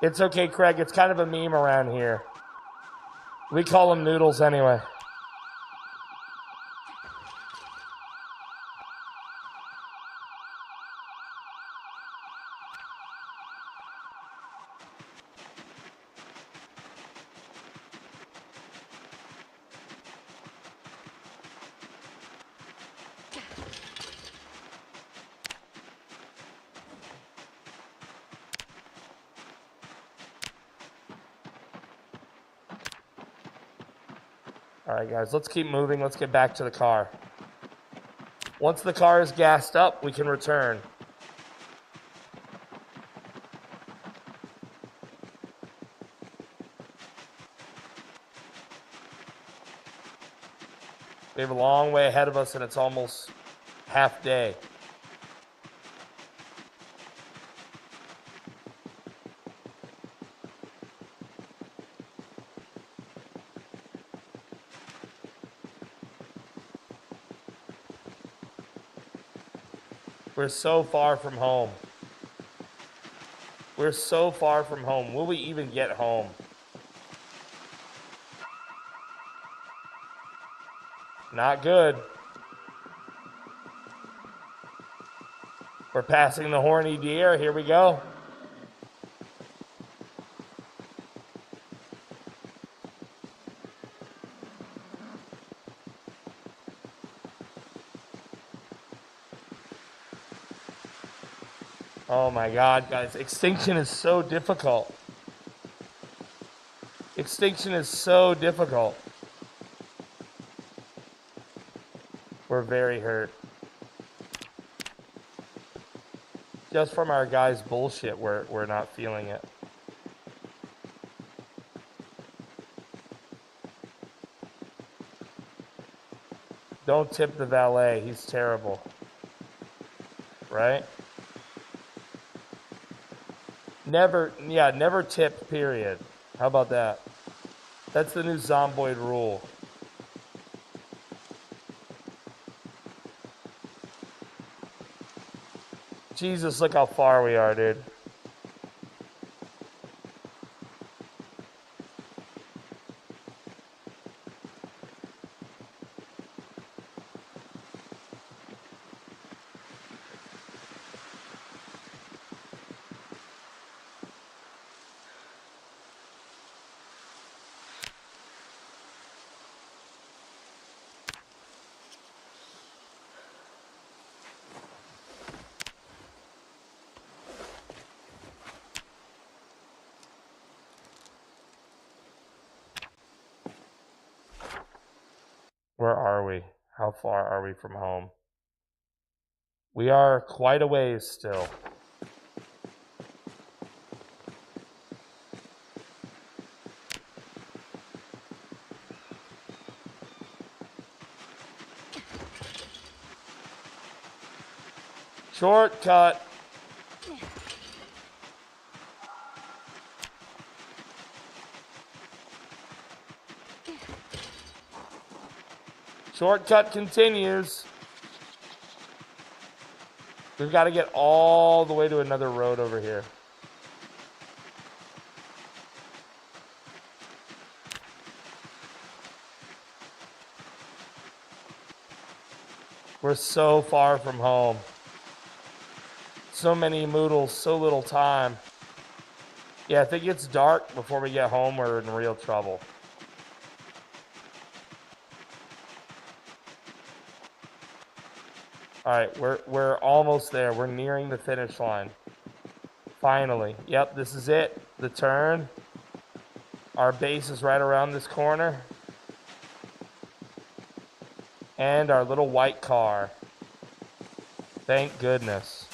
It's okay, Craig. It's kind of a meme around here. We call them noodles anyway. All right, guys, let's keep moving. Let's get back to the car. Once the car is gassed up, we can return. We have a long way ahead of us, and it's almost half day. We're so far from home. We're so far from home. Will we even get home? Not good. We're passing the horny deer. Here we go. Oh my God, guys. Extinction is so difficult. Extinction is so difficult. We're very hurt. Just from our guys' bullshit, we're not feeling it. Don't tip the valet. He's terrible. Right? Never tip, period. How about that? That's the new Zomboid rule. Jesus, look how far we are, dude. Where are we? How far are we from home? We are quite a ways still. Shortcut. Shortcut continues. We've got to get all the way to another road over here. We're so far from home. So many noodles, so little time. Yeah, if it gets dark before we get home, we're in real trouble. All right, we're almost there. We're nearing the finish line. Finally. Yep, this is it. The turn. Our base is right around this corner. And our little white car. Thank goodness.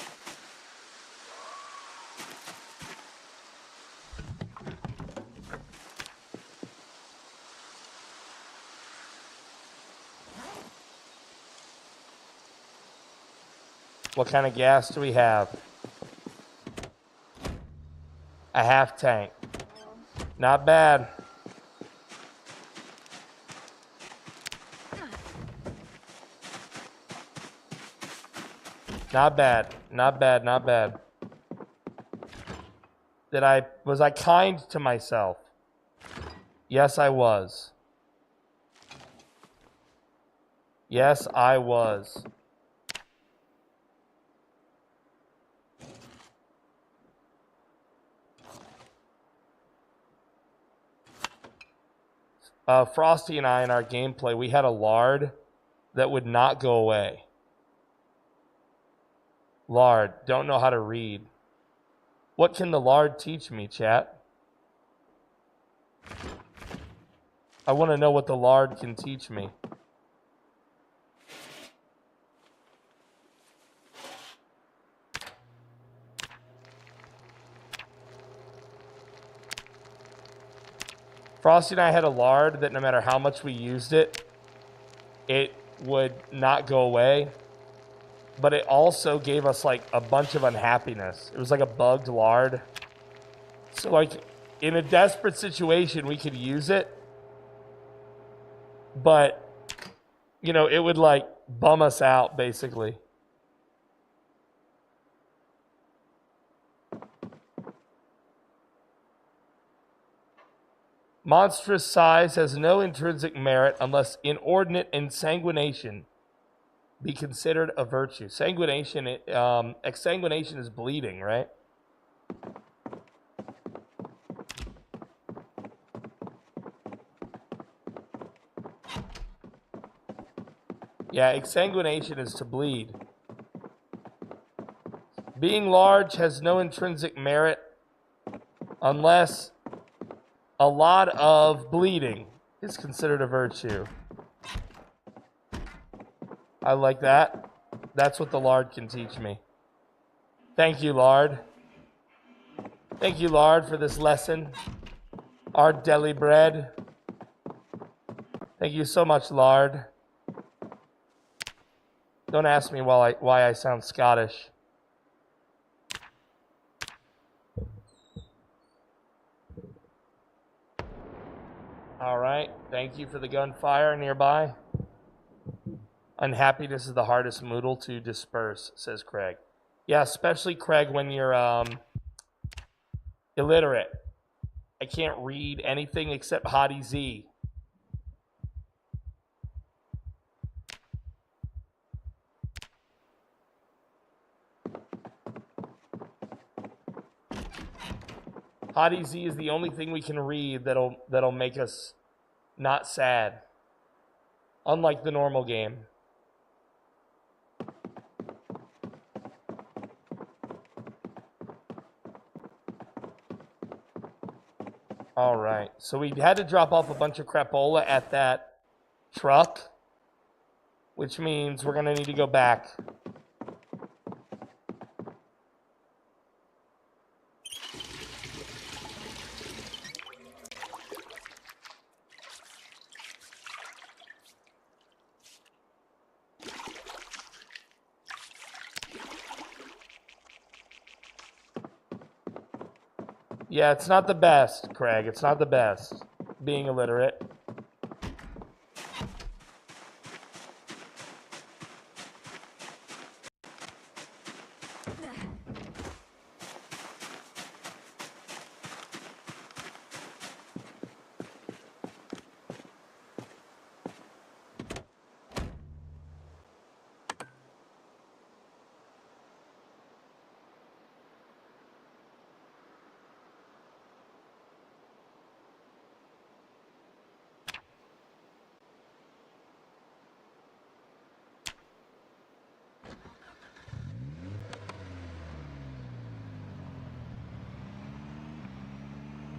What kind of gas do we have? A half tank. Not bad. Not bad. Not bad. Not bad. Was I kind to myself? Yes, I was. Yes, I was. Frosty and I, in our gameplay, we had a lard that would not go away. Lard, don't know how to read. What can the lard teach me, chat? I want to know what the lard can teach me. Frosty and I had a lard that no matter how much we used it, it would not go away. But it also gave us like a bunch of unhappiness. It was like a bugged lard. So like in a desperate situation, we could use it. But, you know, it would like bum us out basically. Monstrous size has no intrinsic merit unless inordinate insanguination be considered a virtue. Sanguination, exsanguination is bleeding, right? Yeah, exsanguination is to bleed. Being large has no intrinsic merit unless a lot of bleeding is considered a virtue. I like that. That's what the lard can teach me. Thank you, lard. Thank you, lard, for this lesson. Our deli bread. Thank you so much, lard. Don't ask me why I sound Scottish. All right. Thank you for the gunfire nearby. Unhappiness is the hardest moodle to disperse, says Craig. Yeah, especially, Craig, when you're illiterate. I can't read anything except Hottie Z. Hottie Z is the only thing we can read that'll make us not sad. Unlike the normal game. All right, so we had to drop off a bunch of crapola at that truck, which means we're gonna need to go back. Yeah, it's not the best, Craig. It's not the best, being illiterate.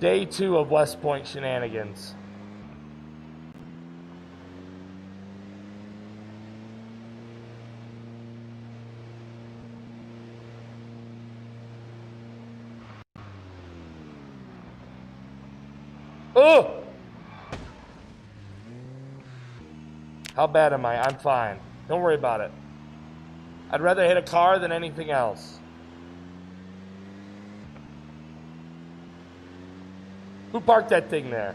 Day 2 of West Point shenanigans. Oh! How bad am I? I'm fine. Don't worry about it. I'd rather hit a car than anything else. Who parked that thing there?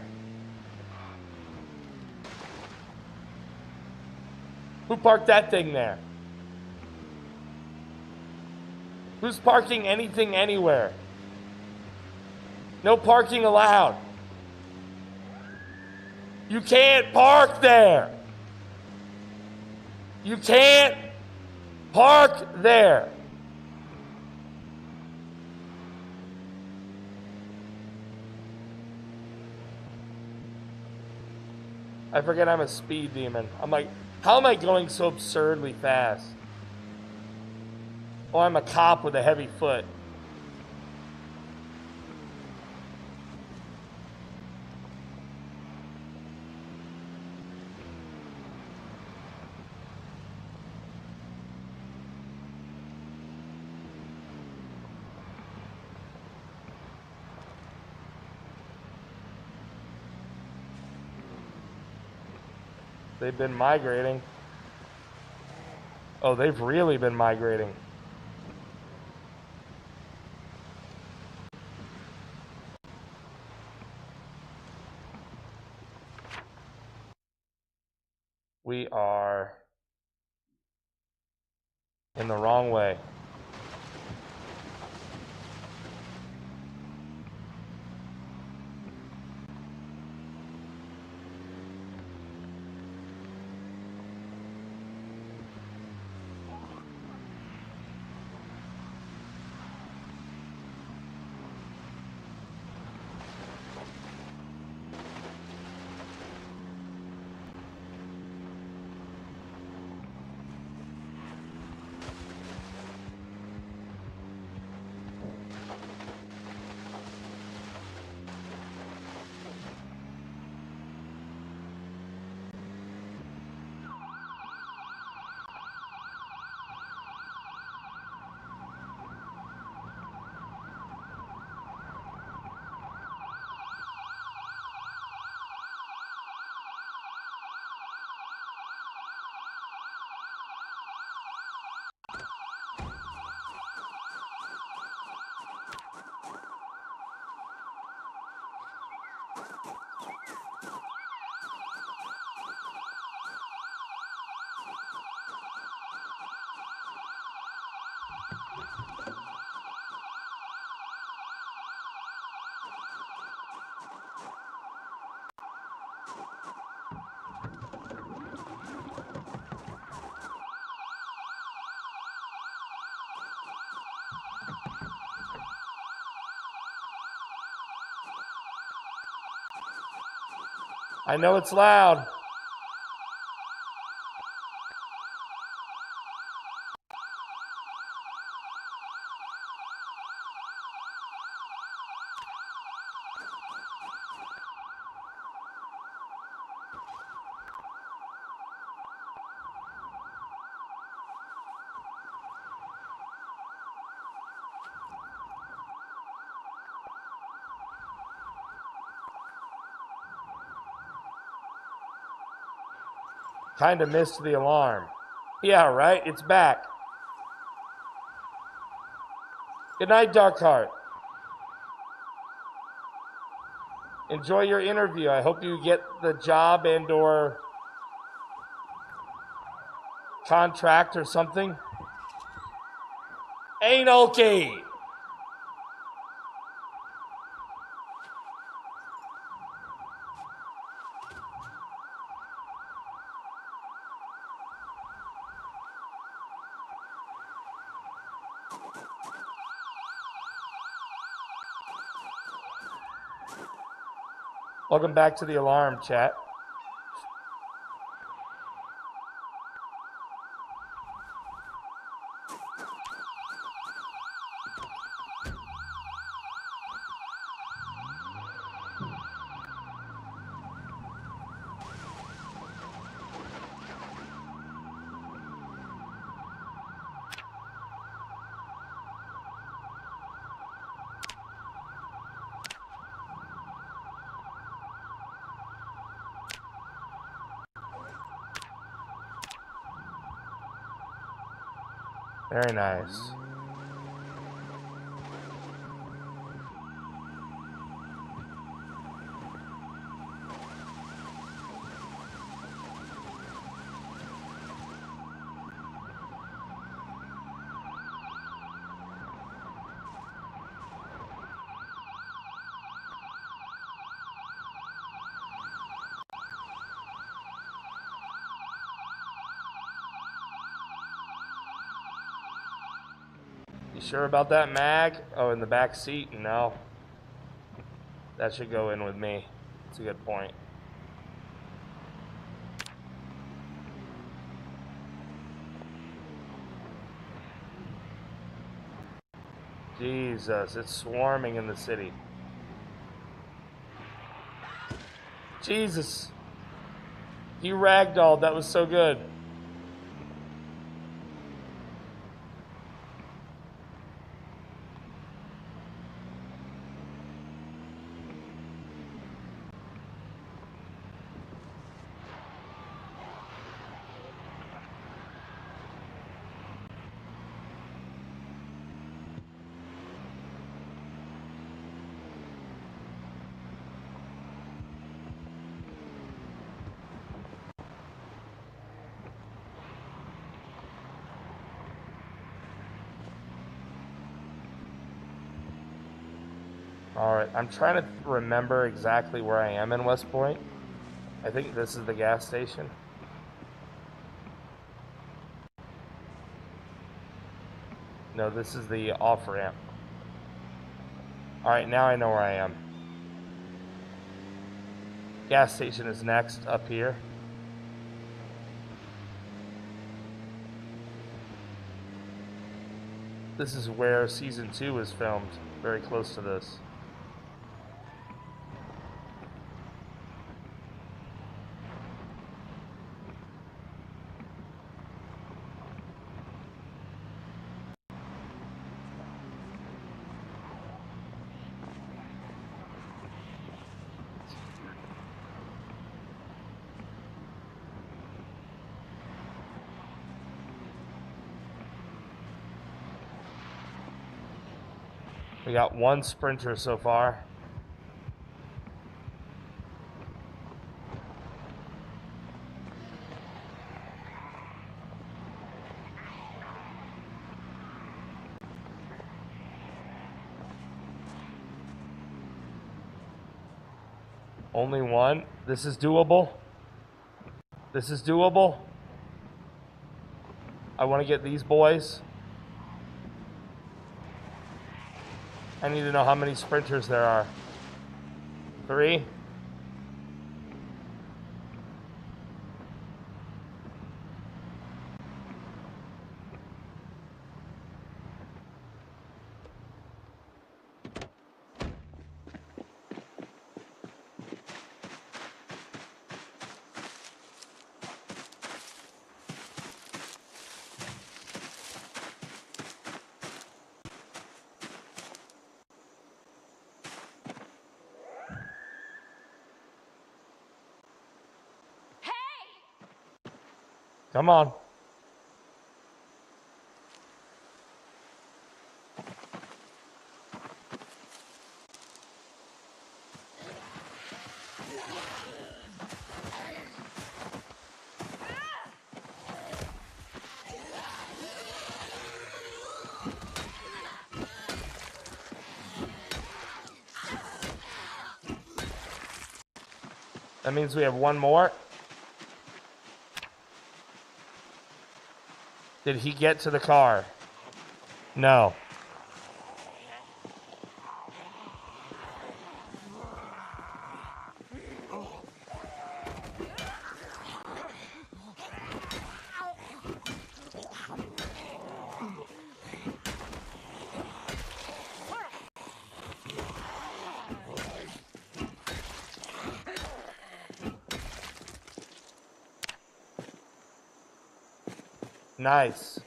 Who parked that thing there? Who's parking anything anywhere? No parking allowed. You can't park there. You can't park there. I forget I'm a speed demon. I'm like, how am I going so absurdly fast? Oh, I'm a cop with a heavy foot. They've been migrating. Oh, they've really been migrating. We are in the wrong way. I know it's loud. Kinda missed the alarm. Yeah, right? It's back. Good night, Darkheart. Enjoy your interview. I hope you get the job and or contract or something. Anal key. Welcome back to the alarm, chat. Very nice. You sure about that mag? Oh, in the back seat? No. That should go in with me. That's a good point. Jesus, it's swarming in the city. Jesus. He ragdolled. That was so good. Alright, I'm trying to remember exactly where I am in West Point. I think this is the gas station. No, this is the off-ramp. Alright, now I know where I am. Gas station is next, up here. This is where season 2 was filmed. Very close to this. We got one sprinter so far. Only one. This is doable. This is doable. I want to get these boys. I need to know how many sprinters there are. 3. Come on. That means we have one more. Did he get to the car? No. Nice.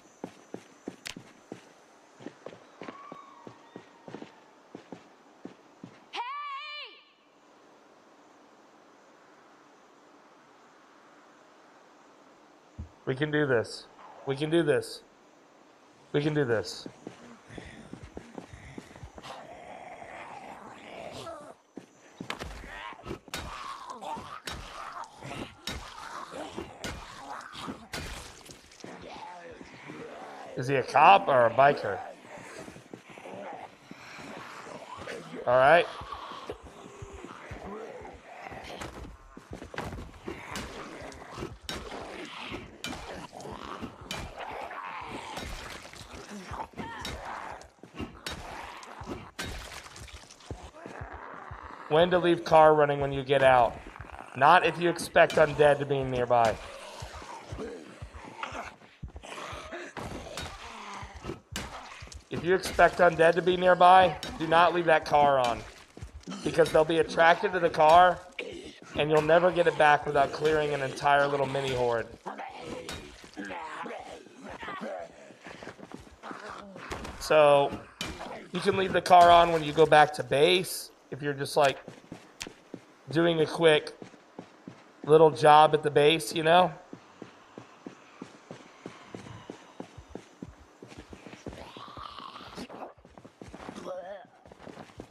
We can do this. We can do this. We can do this. Is he a cop or a biker? All right. When to leave car running when you get out. Not if you expect undead to be nearby. If you expect undead to be nearby, do not leave that car on. Because they'll be attracted to the car, and you'll never get it back without clearing an entire little mini horde. So, you can leave the car on when you go back to base, if you're just like doing a quick little job at the base, you know?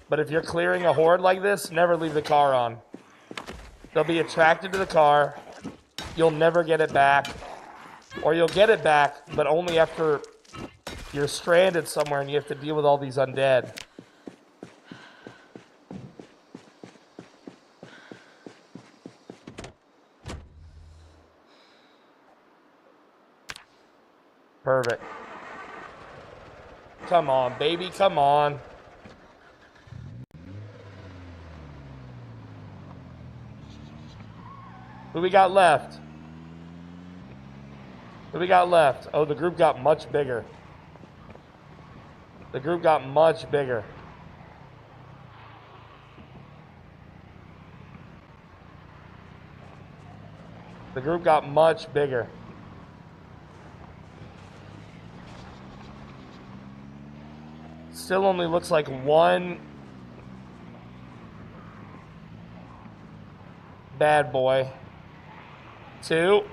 But if you're clearing a horde like this, never leave the car on. They'll be attracted to the car. You'll never get it back. Or you'll get it back, but only after you're stranded somewhere and you have to deal with all these undead. Perfect. Come on, baby, come on. Who we got left? Who we got left? Oh, the group got much bigger. The group got much bigger. The group got much bigger. Still only looks like one bad boy. Two.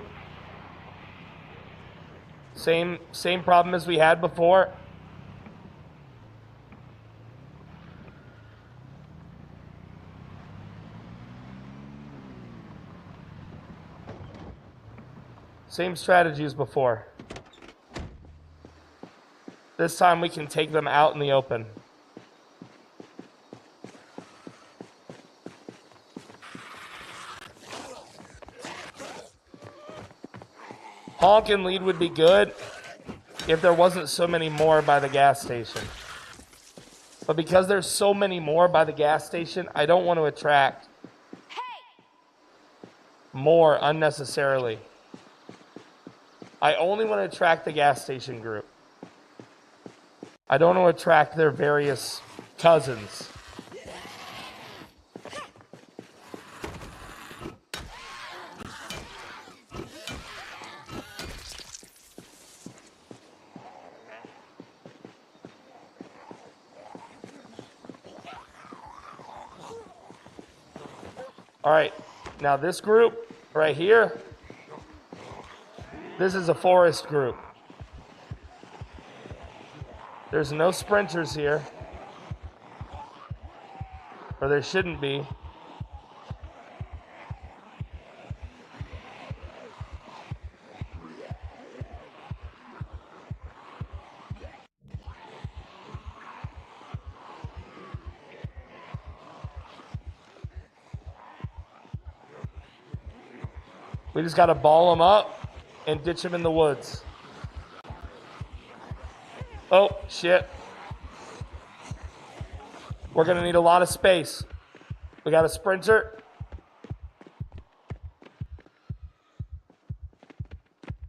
Same problem as we had before. Same strategy as before. This time we can take them out in the open. Honk and lead would be good if there wasn't so many more by the gas station. But because there's so many more by the gas station, I don't want to attract more unnecessarily. I only want to attract the gas station group. I don't want to attract their various cousins. All right, now this group right here, this is a forest group. There's no sprinters here, or there shouldn't be. We just got to ball them up and ditch them in the woods. Oh, shit. We're going to need a lot of space. We got a sprinter.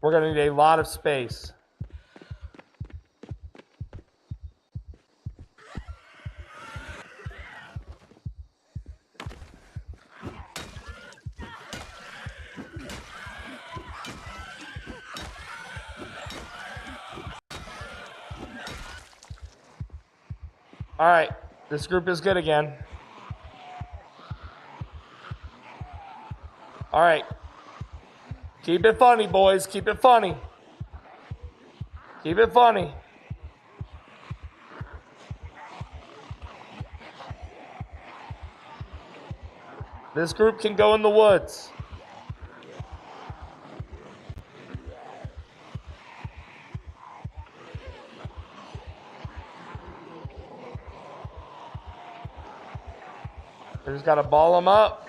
We're going to need a lot of space. All right, this group is good again. All right. Keep it funny, boys. Keep it funny. Keep it funny. This group can go in the woods. We just got to ball them up.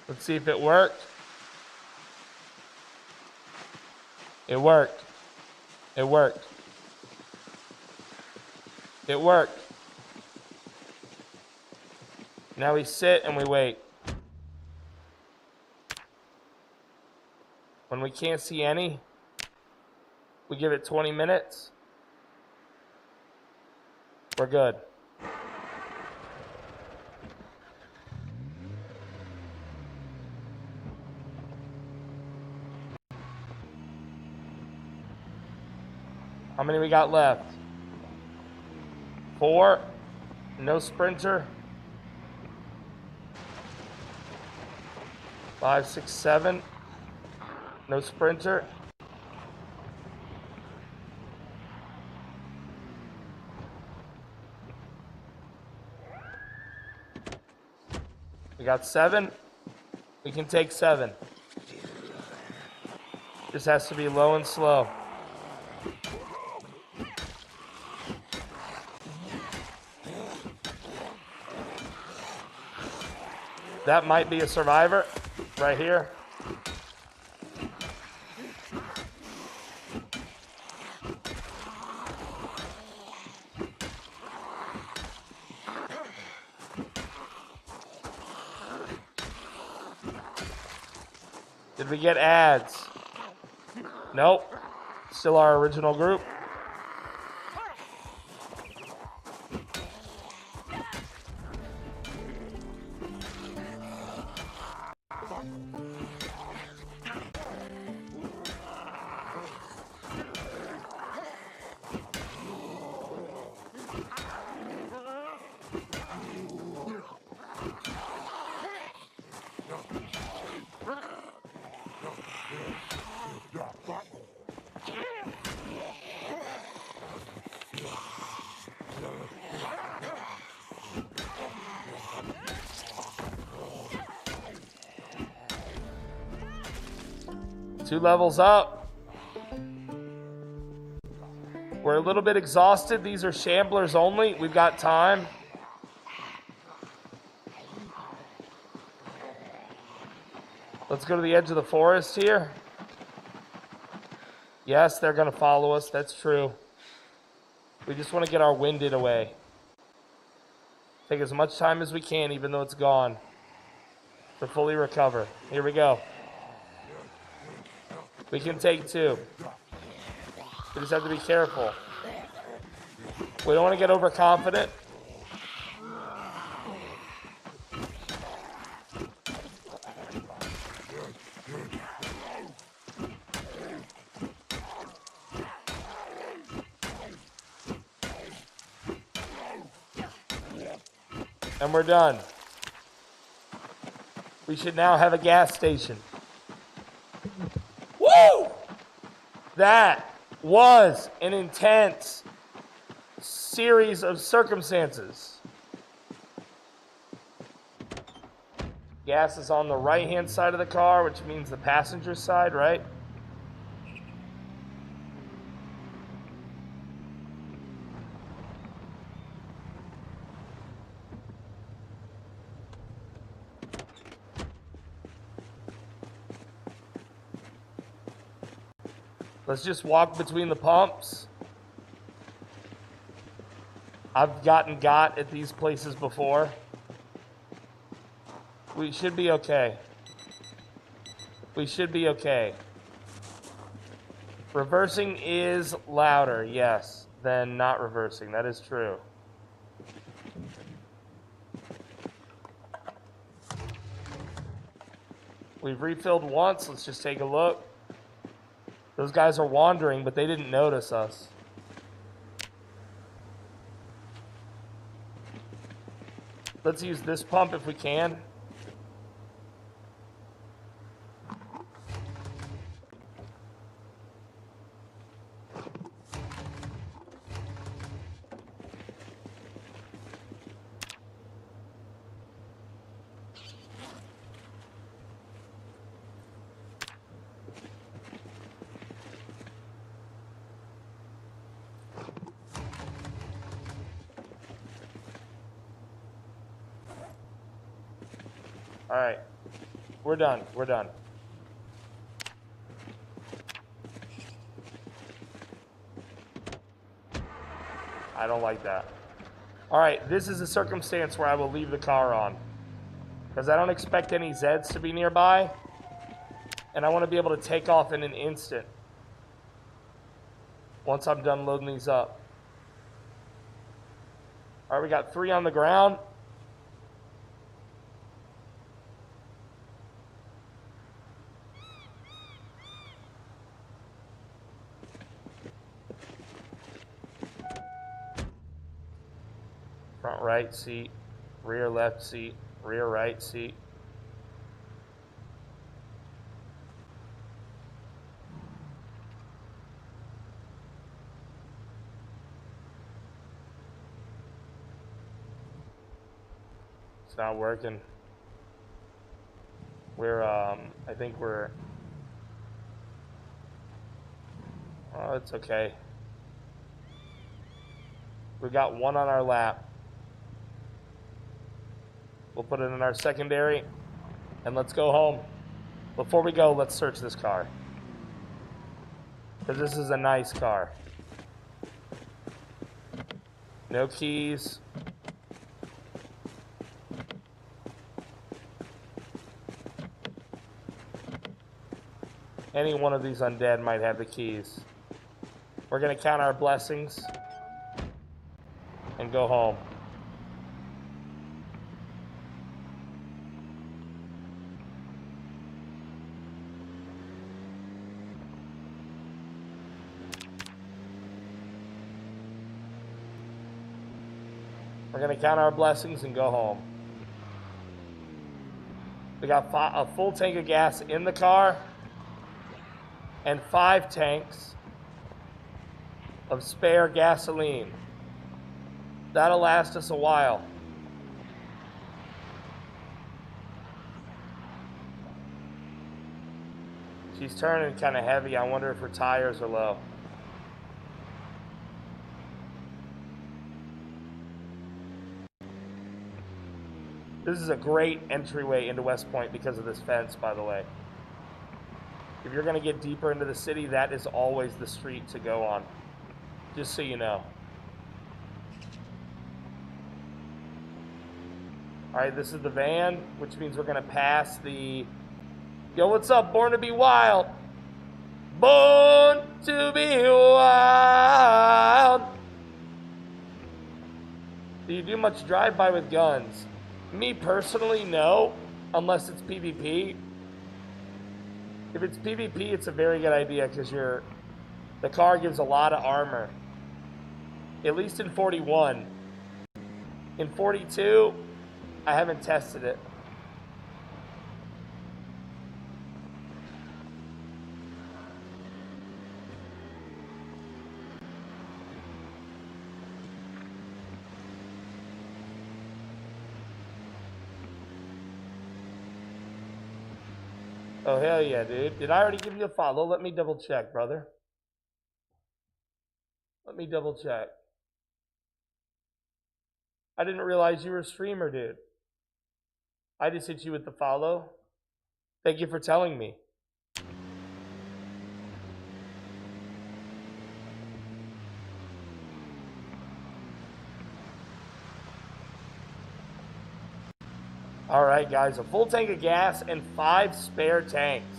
Let's see if it worked. It worked. It worked. It worked. Now we sit and we wait. When we can't see any, we give it 20 minutes. We're good. How many we got left? 4. No sprinter. 5, 6, 7. No sprinter. We got 7. We can take 7. This has to be low and slow. That might be a survivor right here. Did we get ads? Nope. Still our original group. Two levels up. We're a little bit exhausted. These are shamblers only. We've got time. Let's go to the edge of the forest here. Yes, they're going to follow us. That's true. We just want to get our winded away. Take as much time as we can, even though it's gone, to fully recover. Here we go. We can take 2. We just have to be careful. We don't want to get overconfident. And we're done. We should now have a gas station. Woo! That was an intense series of circumstances. Gas is on the right-hand side of the car, which means the passenger side, right? Let's just walk between the pumps. I've gotten got at these places before. We should be okay. We should be okay. Reversing is louder, yes, than not reversing. That is true. We've refilled once. Let's just take a look. Those guys are wandering, but they didn't notice us. Let's use this pump if we can. All right, we're done. We're done. I don't like that. All right, this is a circumstance where I will leave the car on because I don't expect any Zeds to be nearby, and I want to be able to take off in an instant once I'm done loading these up. All right, we got 3 on the ground. Front right seat, rear left seat, rear right seat. It's not working. I think we're, oh, it's okay. We got 1 on our lap. We'll put it in our secondary, and let's go home. Before we go, let's search this car. Because this is a nice car. No keys. Any one of these undead might have the keys. We're going to count our blessings and go home. We're going to count our blessings and go home. We got a full tank of gas in the car and 5 tanks of spare gasoline. That'll last us a while. She's turning kind of heavy. I wonder if her tires are low. This is a great entryway into West Point because of this fence, by the way. If you're going to get deeper into the city, that is always the street to go on. Just so you know. All right, this is the van, which means we're going to pass the... Yo, what's up? Born to be wild. Born to be wild. Do you do much drive-by with guns? Me personally, no, unless it's PvP. If it's PvP, it's a very good idea because the car gives a lot of armor. At least in 41. In 42, I haven't tested it. Oh, hell yeah, dude. Did I already give you a follow? Let me double check, brother. Let me double check. I didn't realize you were a streamer, dude. I just hit you with the follow. Thank you for telling me. All right, guys, a full tank of gas and 5 spare tanks.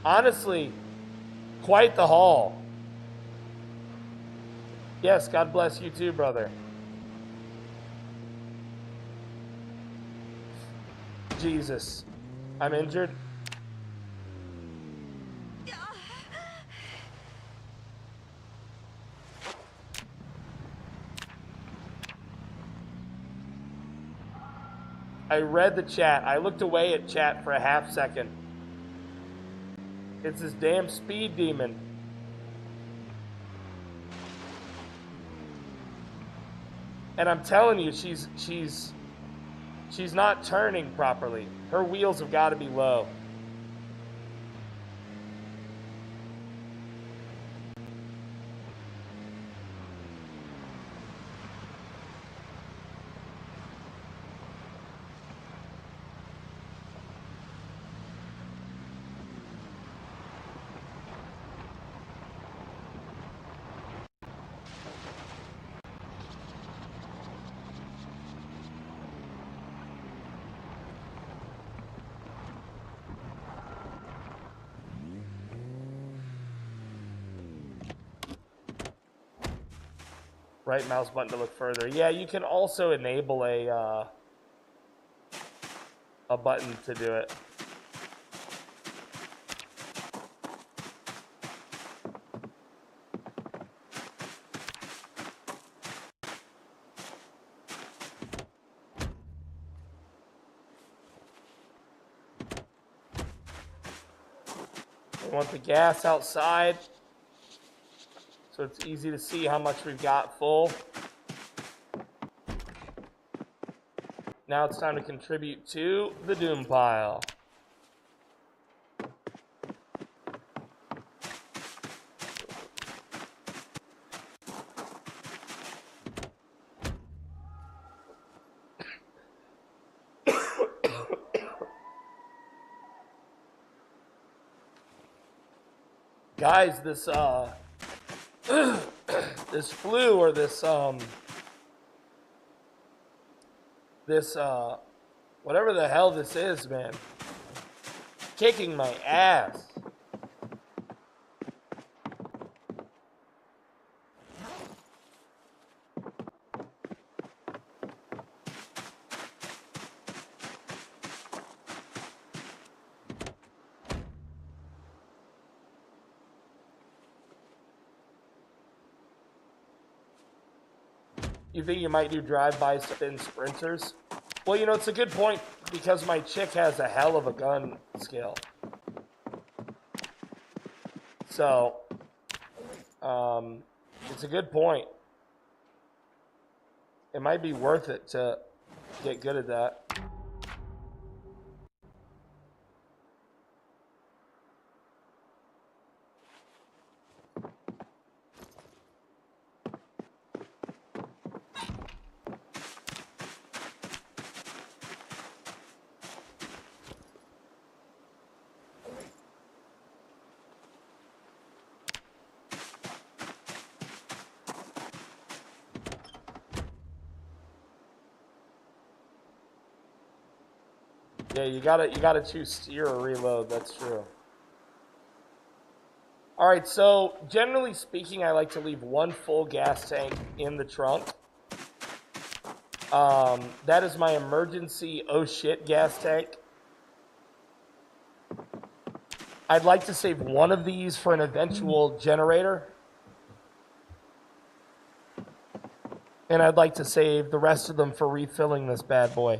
Honestly, quite the haul. Yes, God bless you too, brother. Jesus, I'm injured. I read the chat. I looked away at chat for a half second. It's this damn speed demon. And I'm telling you, she's not turning properly. Her wheels have got to be low. Right mouse button to look further. Yeah, you can also enable a button to do it. We want the gas outside, so it's easy to see how much we've got full. Now it's time to contribute to the doom pile. Guys, this this flu or this whatever the hell this is, man, kicking my ass. You think you might do drive-bys to thin sprinters? Well, you know, it's a good point because my chick has a hell of a gun skill. So, it's a good point. It might be worth it to get good at that. Yeah, you gotta choose steer or reload. That's true. All right, so generally speaking, I like to leave one full gas tank in the trunk. That is my emergency oh shit gas tank. I'd like to save one of these for an eventual generator. And I'd like to save the rest of them for refilling this bad boy.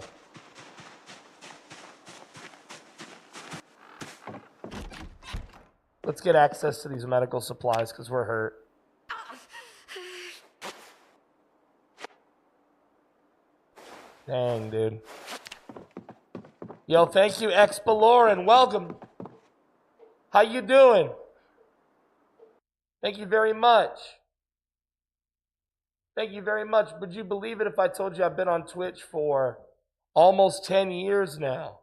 Let's get access to these medical supplies because we're hurt. Dang, dude. Yo, thank you, Explorer, welcome. How you doing? Thank you very much. Thank you very much. Would you believe it if I told you I've been on Twitch for almost 10 years now?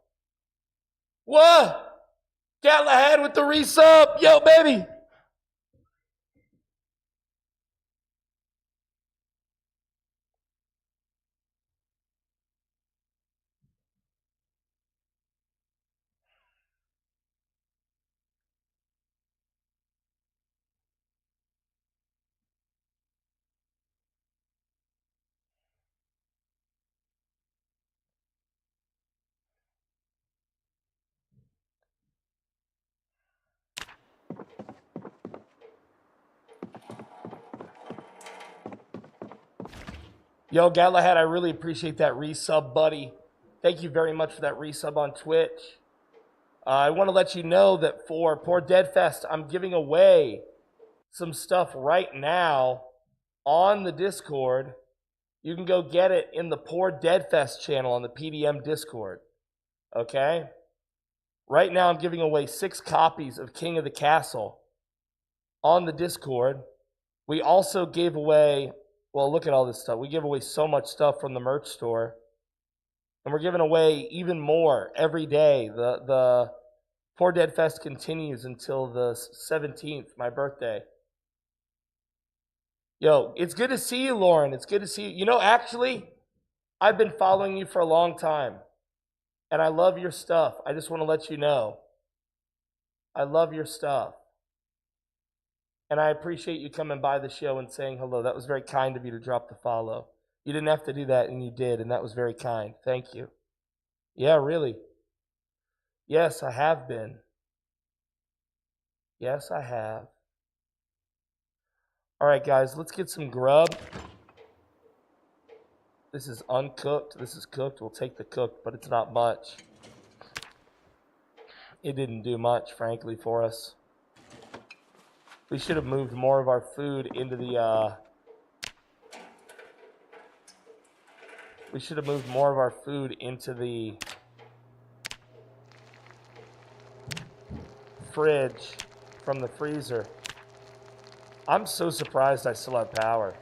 What? Galahad with the resub. Yo, baby. Yo, Galahad, I really appreciate that resub, buddy. Thank you very much for that resub on Twitch. I want to let you know that for PoorDeadFest, I'm giving away some stuff right now on the Discord. You can go get it in the PoorDeadFest channel on the PDM Discord. Okay? Right now, I'm giving away 6 copies of King of the Castle on the Discord. We also gave away, well, look at all this stuff. We give away so much stuff from the merch store. And we're giving away even more every day. The PoorDeadFest continues until the 17th, my birthday. Yo, it's good to see you, Lauren. It's good to see you. You know, actually, I've been following you for a long time. And I love your stuff. I just want to let you know. I love your stuff. And I appreciate you coming by the show and saying hello. That was very kind of you to drop the follow. You didn't have to do that, and you did, and that was very kind. Thank you. Yeah, really. Yes, I have been. Yes, I have. All right, guys, let's get some grub. This is uncooked. This is cooked. We'll take the cooked, but it's not much. It didn't do much, frankly, for us. We should have moved more of our food into the, we should have moved more of our food into the fridge from the freezer. I'm so surprised I still have power.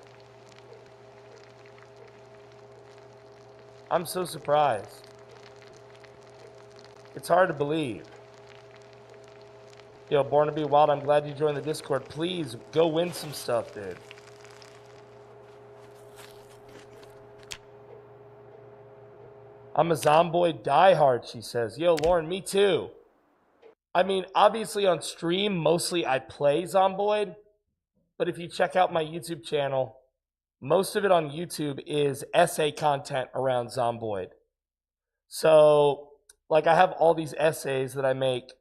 I'm so surprised. It's hard to believe. Yo, Born to Be Wild, I'm glad you joined the Discord. Please, go win some stuff, dude. I'm a Zomboid diehard, she says. Yo, Lauren, me too. I mean, obviously on stream, mostly I play Zomboid. But if you check out my YouTube channel, most of it on YouTube is essay content around Zomboid. So, like, I have all these essays that I make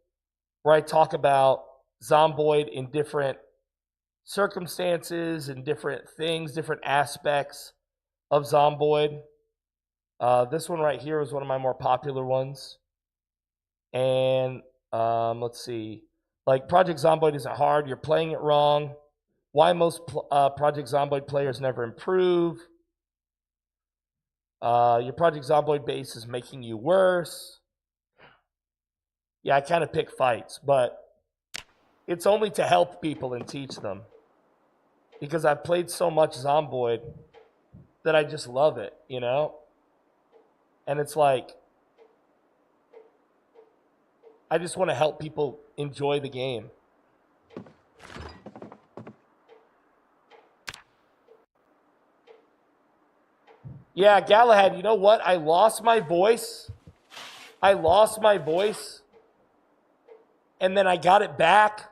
where I talk about Zomboid in different circumstances and different things, different aspects of Zomboid. This one right here is one of my more popular ones. And let's see. Like, Project Zomboid isn't hard. You're playing it wrong. Why most Project Zomboid players never improve. Your Project Zomboid base is making you worse. Yeah, I kind of pick fights, but it's only to help people and teach them. Because I've played so much Zomboid that I just love it, you know? And it's like, I just want to help people enjoy the game. Yeah, Galahad, you know what? I lost my voice. And then I got it back.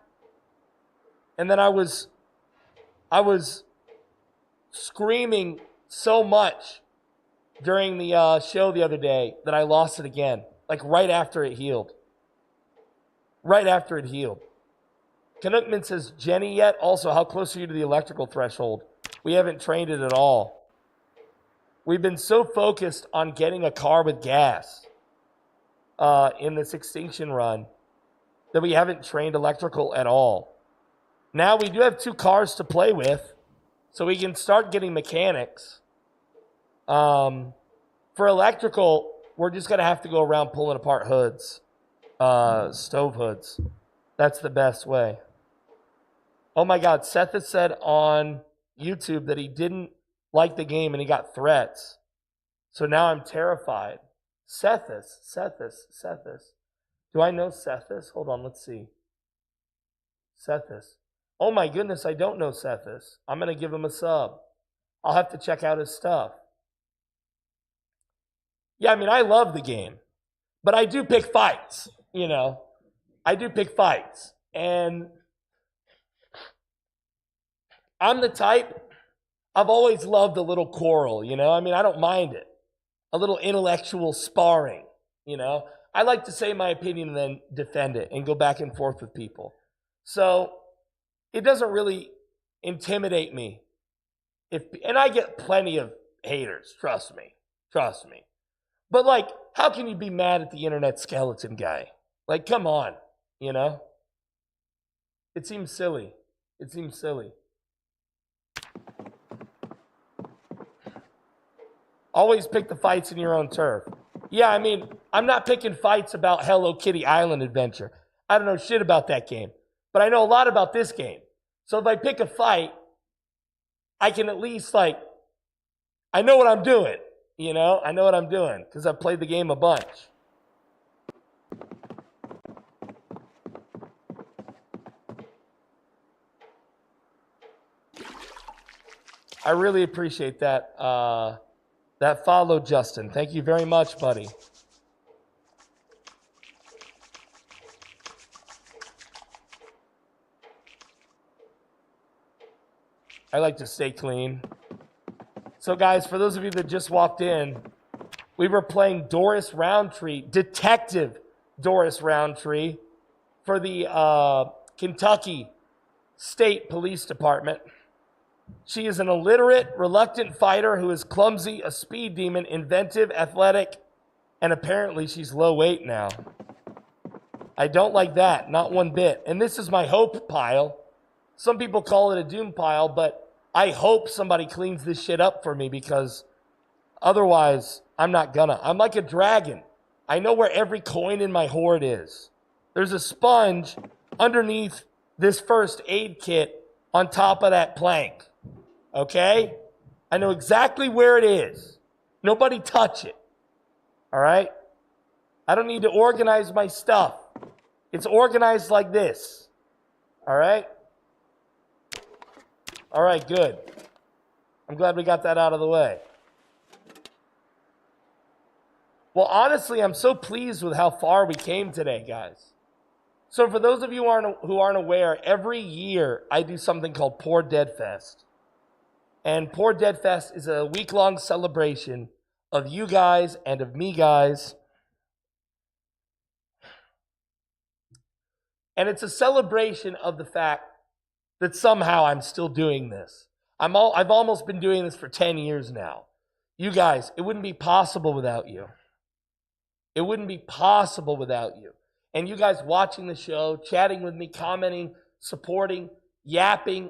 And then I was screaming so much during the show the other day that I lost it again. Like right after it healed. Canuckman says, Jenny yet? Also, how close are you to the electrical threshold? We haven't trained it at all. We've been so focused on getting a car with gas in this Extinction run that we haven't trained electrical at all. Now we do have 2 cars to play with, so we can start getting mechanics. For electrical, we're just going to have to go around pulling apart hoods, stove hoods. That's the best way. Oh my God, Seth has said on YouTube that he didn't like the game and he got threats. So now I'm terrified. Sethis. Do I know Sethis? Hold on, let's see. Sethis. Oh my goodness, I don't know Sethis. I'm going to give him a sub. I'll have to check out his stuff. Yeah, I mean, I love the game. But I do pick fights, you know. I do pick fights. And I'm the type, I've always loved a little quarrel, you know. I mean, I don't mind it. A little intellectual sparring, you know. I like to say my opinion and then defend it and go back and forth with people. So it doesn't really intimidate me. And I get plenty of haters. Trust me. Trust me. But, like, how can you be mad at the internet skeleton guy? Like, come on, you know? It seems silly. It seems silly. Always pick the fights in your own turf. Yeah, I mean, I'm not picking fights about Hello Kitty Island Adventure. I don't know shit about that game. But I know a lot about this game. So if I pick a fight, I can at least, like, I know what I'm doing. You know? I know what I'm doing because I've played the game a bunch. I really appreciate that. That follow, Justin. Thank you very much, buddy. I like to stay clean. So, guys, for those of you that just walked in, we were playing Doris Roundtree, Detective Doris Roundtree, for the Kentucky State Police Department. She is an illiterate, reluctant fighter who is clumsy, a speed demon, inventive, athletic, and apparently she's low weight now. I don't like that, not one bit. And this is my hope pile. Some people call it a doom pile, but I hope somebody cleans this shit up for me because otherwise I'm not gonna. I'm like a dragon. I know where every coin in my hoard is. There's a sponge underneath this first aid kit on top of that plank. Okay? I know exactly where it is. Nobody touch it. All right? I don't need to organize my stuff. It's organized like this. All right? All right, good. I'm glad we got that out of the way. Well, honestly, I'm so pleased with how far we came today, guys. So for those of you who aren't aware, every year I do something called PoorDeadFest. And PoorDeadFest is a week-long celebration of you guys and of me guys. And it's a celebration of the fact that somehow I'm still doing this. I've almost been doing this for 10 years now. You guys, it wouldn't be possible without you. It wouldn't be possible without you. And you guys watching the show, chatting with me, commenting, supporting, yapping.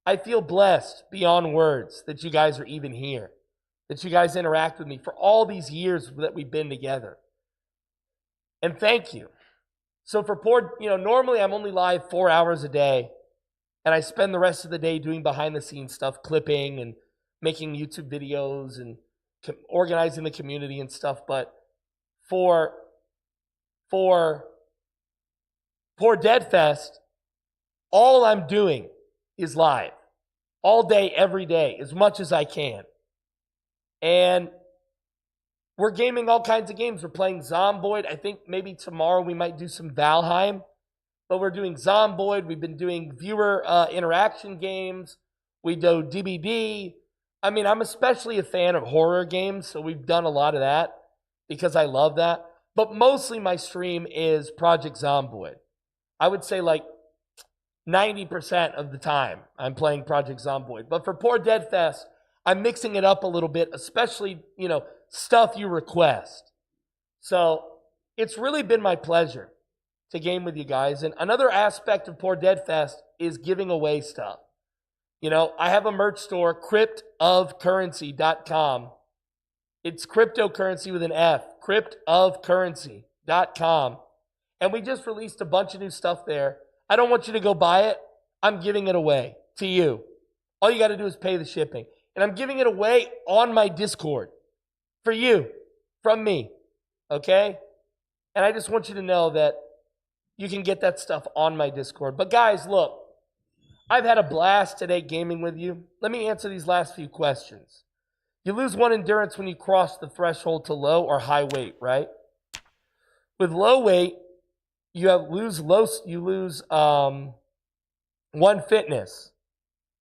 I feel blessed beyond words that you guys are even here. That you guys interact with me for all these years that we've been together. And thank you. So for normally I'm only live 4 hours a day. And I spend the rest of the day doing behind the scenes stuff, clipping and making YouTube videos and organizing the community and stuff. But for PoorDeadFest, all I'm doing is live. All day, every day, as much as I can. And we're gaming all kinds of games. We're playing Zomboid. I think maybe tomorrow we might do some Valheim. But we're doing Zomboid. We've been doing viewer interaction games. We do DBD. I mean, I'm especially a fan of horror games, so we've done a lot of that because I love that. But mostly my stream is Project Zomboid. I would say like 90% of the time I'm playing Project Zomboid. But for PoorDeadFest, I'm mixing it up a little bit, especially, stuff you request. So it's really been my pleasure to game with you guys. And another aspect of PoorDeadFest is giving away stuff. I have a merch store, cryptofcurrency.com. It's cryptocurrency with an F, cryptofcurrency.com. And we just released a bunch of new stuff there. I don't want you to go buy it. I'm giving it away to you. All you got to do is pay the shipping. And I'm giving it away on my Discord for you, from me, okay? And I just want you to know that you can get that stuff on my Discord. But guys, look, I've had a blast today gaming with you. Let me answer these last few questions. You lose 1 endurance when you cross the threshold to low or high weight, right? With low weight, you lose 1 fitness,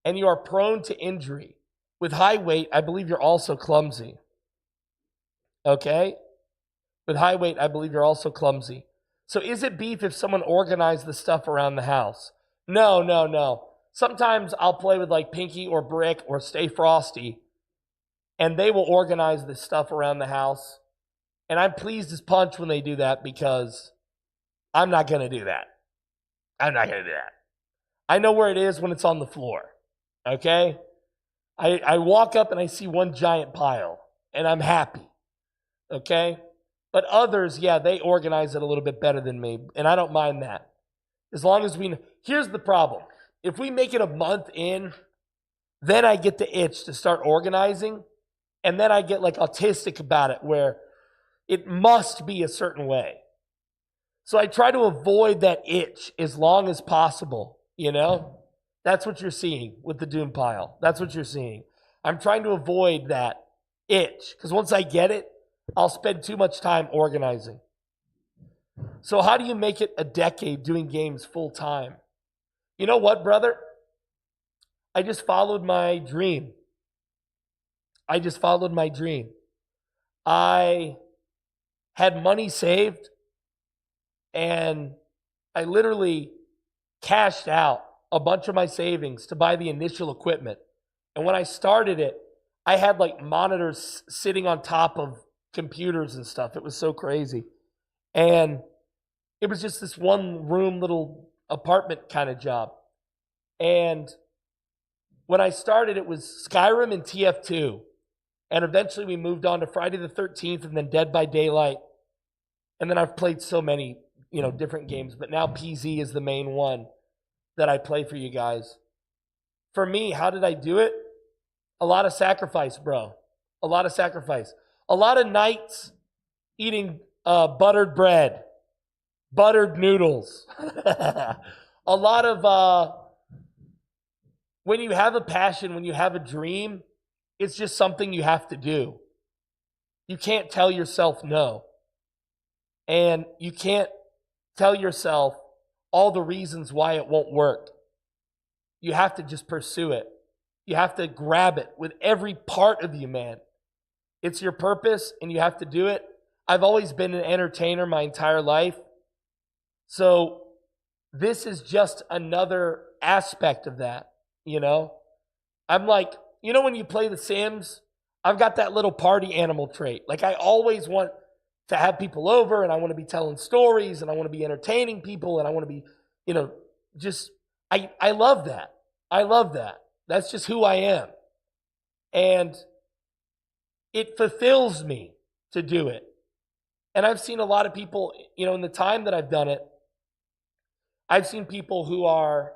and you are prone to injury. With high weight, I believe you're also clumsy. Okay? With high weight, I believe you're also clumsy. So is it beef if someone organized the stuff around the house? No. Sometimes I'll play with like Pinky or Brick or Stay Frosty, and they will organize this stuff around the house. And I'm pleased as punch when they do that because I'm not going to do that. I'm not going to do that. I know where it is when it's on the floor. Okay? I walk up and I see one giant pile, and I'm happy. Okay? But others, yeah, they organize it a little bit better than me, and I don't mind that. As long as we... Here's the problem. If we make it a month in, then I get the itch to start organizing, and then I get like autistic about it where it must be a certain way. So I try to avoid that itch as long as possible, you know? That's what you're seeing with the Doom pile. That's what you're seeing. I'm trying to avoid that itch because once I get it, I'll spend too much time organizing. So how do you make it a decade doing games full time? You know what, brother? I just followed my dream. I had money saved, and I literally cashed out a bunch of my savings to buy the initial equipment. And when I started it, I had like monitors sitting on top of computers and stuff. It was so crazy. And it was just this one room little apartment kind of job. And when I started, it was Skyrim and TF2. And eventually we moved on to Friday the 13th and then Dead by Daylight. And then I've played so many, different games. But now PZ is the main one that I play for you guys. For me, how did I do it? A lot of sacrifice, bro. A lot of sacrifice. A lot of nights eating buttered bread, buttered noodles. A lot of, when you have a passion, when you have a dream, it's just something you have to do. You can't tell yourself no. And you can't tell yourself all the reasons why it won't work. You have to just pursue it. You have to grab it with every part of you, man. It's your purpose and you have to do it. I've always been an entertainer my entire life. So this is just another aspect of that, I'm like, when you play The Sims, I've got that little party animal trait. Like I always want to have people over and I want to be telling stories and I want to be entertaining people and I want to be, I love that. I love that. That's just who I am. And it fulfills me to do it. And I've seen a lot of people, in the time that I've done it, I've seen people who are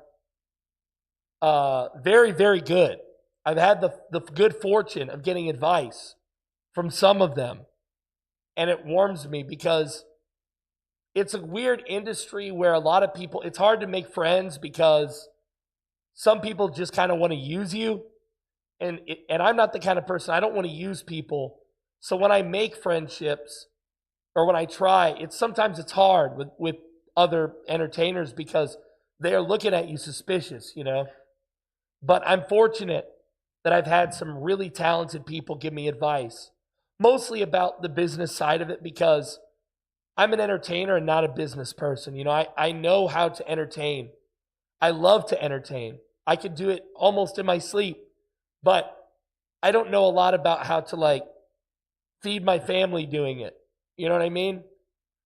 very, very good. I've had the good fortune of getting advice from some of them. And it warms me because it's a weird industry where a lot of people, it's hard to make friends because some people just kind of want to use you. And I'm not the kind of person, I don't want to use people. So when I make friendships or when I try, sometimes it's hard with other entertainers because they're looking at you suspicious, But I'm fortunate that I've had some really talented people give me advice, mostly about the business side of it because I'm an entertainer and not a business person. I know how to entertain. I love to entertain. I could do it almost in my sleep, but I don't know a lot about how to feed my family doing it. You know what I mean?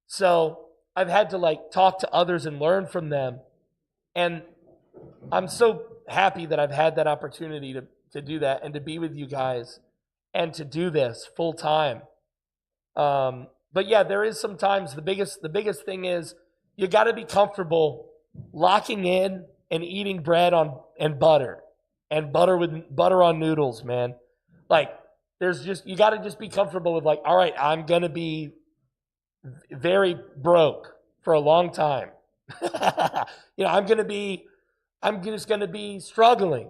So I've had to talk to others and learn from them. And I'm so happy that I've had that opportunity to do that and to be with you guys and to do this full time. But yeah, there is sometimes the biggest thing is you got to be comfortable locking in and eating bread and butter with butter on noodles, man. You got to just be comfortable with all right, I'm going to be very broke for a long time. I'm just going to be struggling.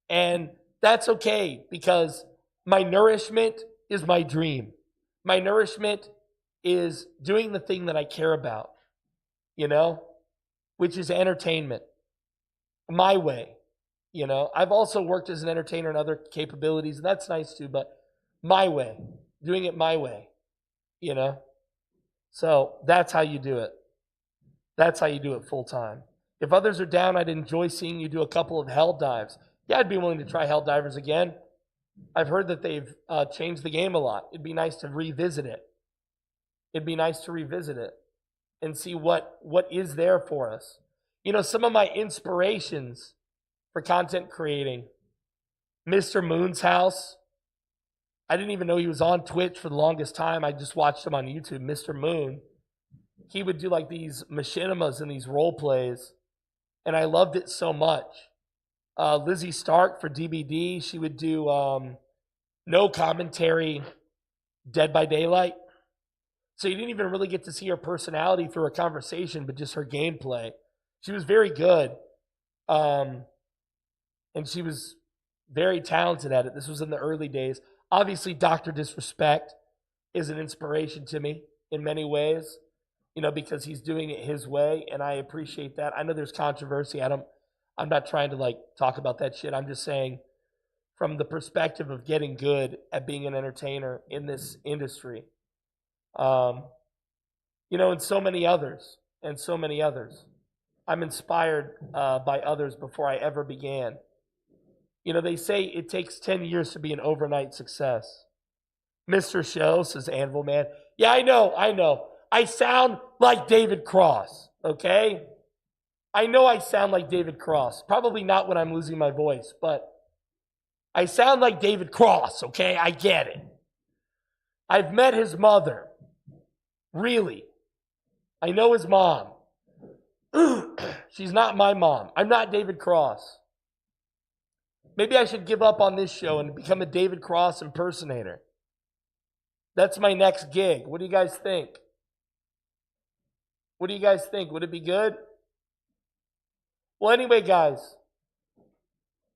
And that's okay because my nourishment is my dream. My nourishment is doing the thing that I care about, which is entertainment. My way, I've also worked as an entertainer in other capabilities, and that's nice too, but my way, doing it my way, So that's how you do it. That's how you do it full time. If others are down, I'd enjoy seeing you do a couple of hell dives. Yeah, I'd be willing to try hell divers again. I've heard that they've changed the game a lot. It'd be nice to revisit it. And see what is there for us. You know, some of my inspirations for content creating, Mr. Moon's house. I didn't even know he was on Twitch for the longest time. I just watched him on YouTube. Mr. Moon. He would do like these machinimas and these role plays, and I loved it so much. Lizzie Stark for DBD, she would do no commentary, Dead by Daylight. So you didn't even really get to see her personality through a conversation, but just her gameplay. She was very good, and she was very talented at it. This was in the early days. Obviously, Dr. Disrespect is an inspiration to me in many ways, you know, because he's doing it his way, and I appreciate that. I know there's controversy. I'm not trying to like talk about that shit. I'm just saying from the perspective of getting good at being an entertainer in this industry. You know, and so many others. I'm inspired by others before I ever began. You know, they say it takes 10 years to be an overnight success. Mr. Show, says Anvil Man. Yeah, I know. I sound like David Cross, okay? I know I sound like David Cross. Probably not when I'm losing my voice, but I sound like David Cross, okay? I get it. I've met his mother. Really. I know his mom. She's not my mom. I'm not David Cross. Maybe I should give up on this show and become a David Cross impersonator. That's my next gig. What do you guys think? Would it be good? Well, anyway, guys.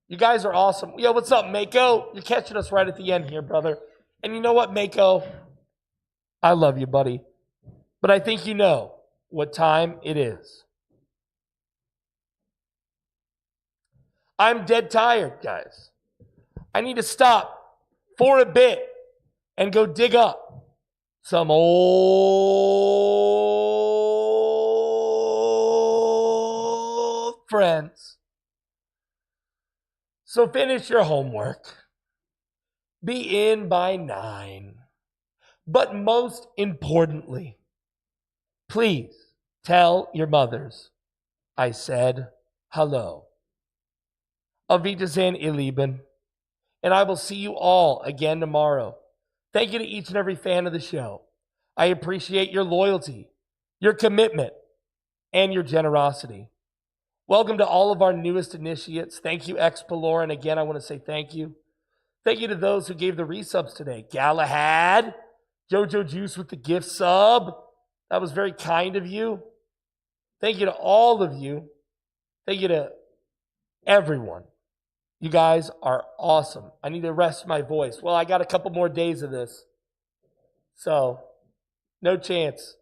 You guys are awesome. Yo, what's up, Mako? You're catching us right at the end here, brother. And you know what, Mako? I love you, buddy. But I think you know what time it is. I'm dead tired, guys. I need to stop for a bit and go dig up some old friends. So finish your homework. Be in by 9. But most importantly, please tell your mothers I said hello. Auf Wiedersehen, ihr Lieben. And I will see you all again tomorrow. Thank you to each and every fan of the show. I appreciate your loyalty, your commitment, and your generosity. Welcome to all of our newest initiates. Thank you, Expelor. And again, I want to say thank you. Thank you to those who gave the resubs today. Galahad, Jojo Juice with the gift sub. That was very kind of you. Thank you to all of you. Thank you to everyone. You guys are awesome. I need to rest my voice. Well, I got a couple more days of this. So, no chance.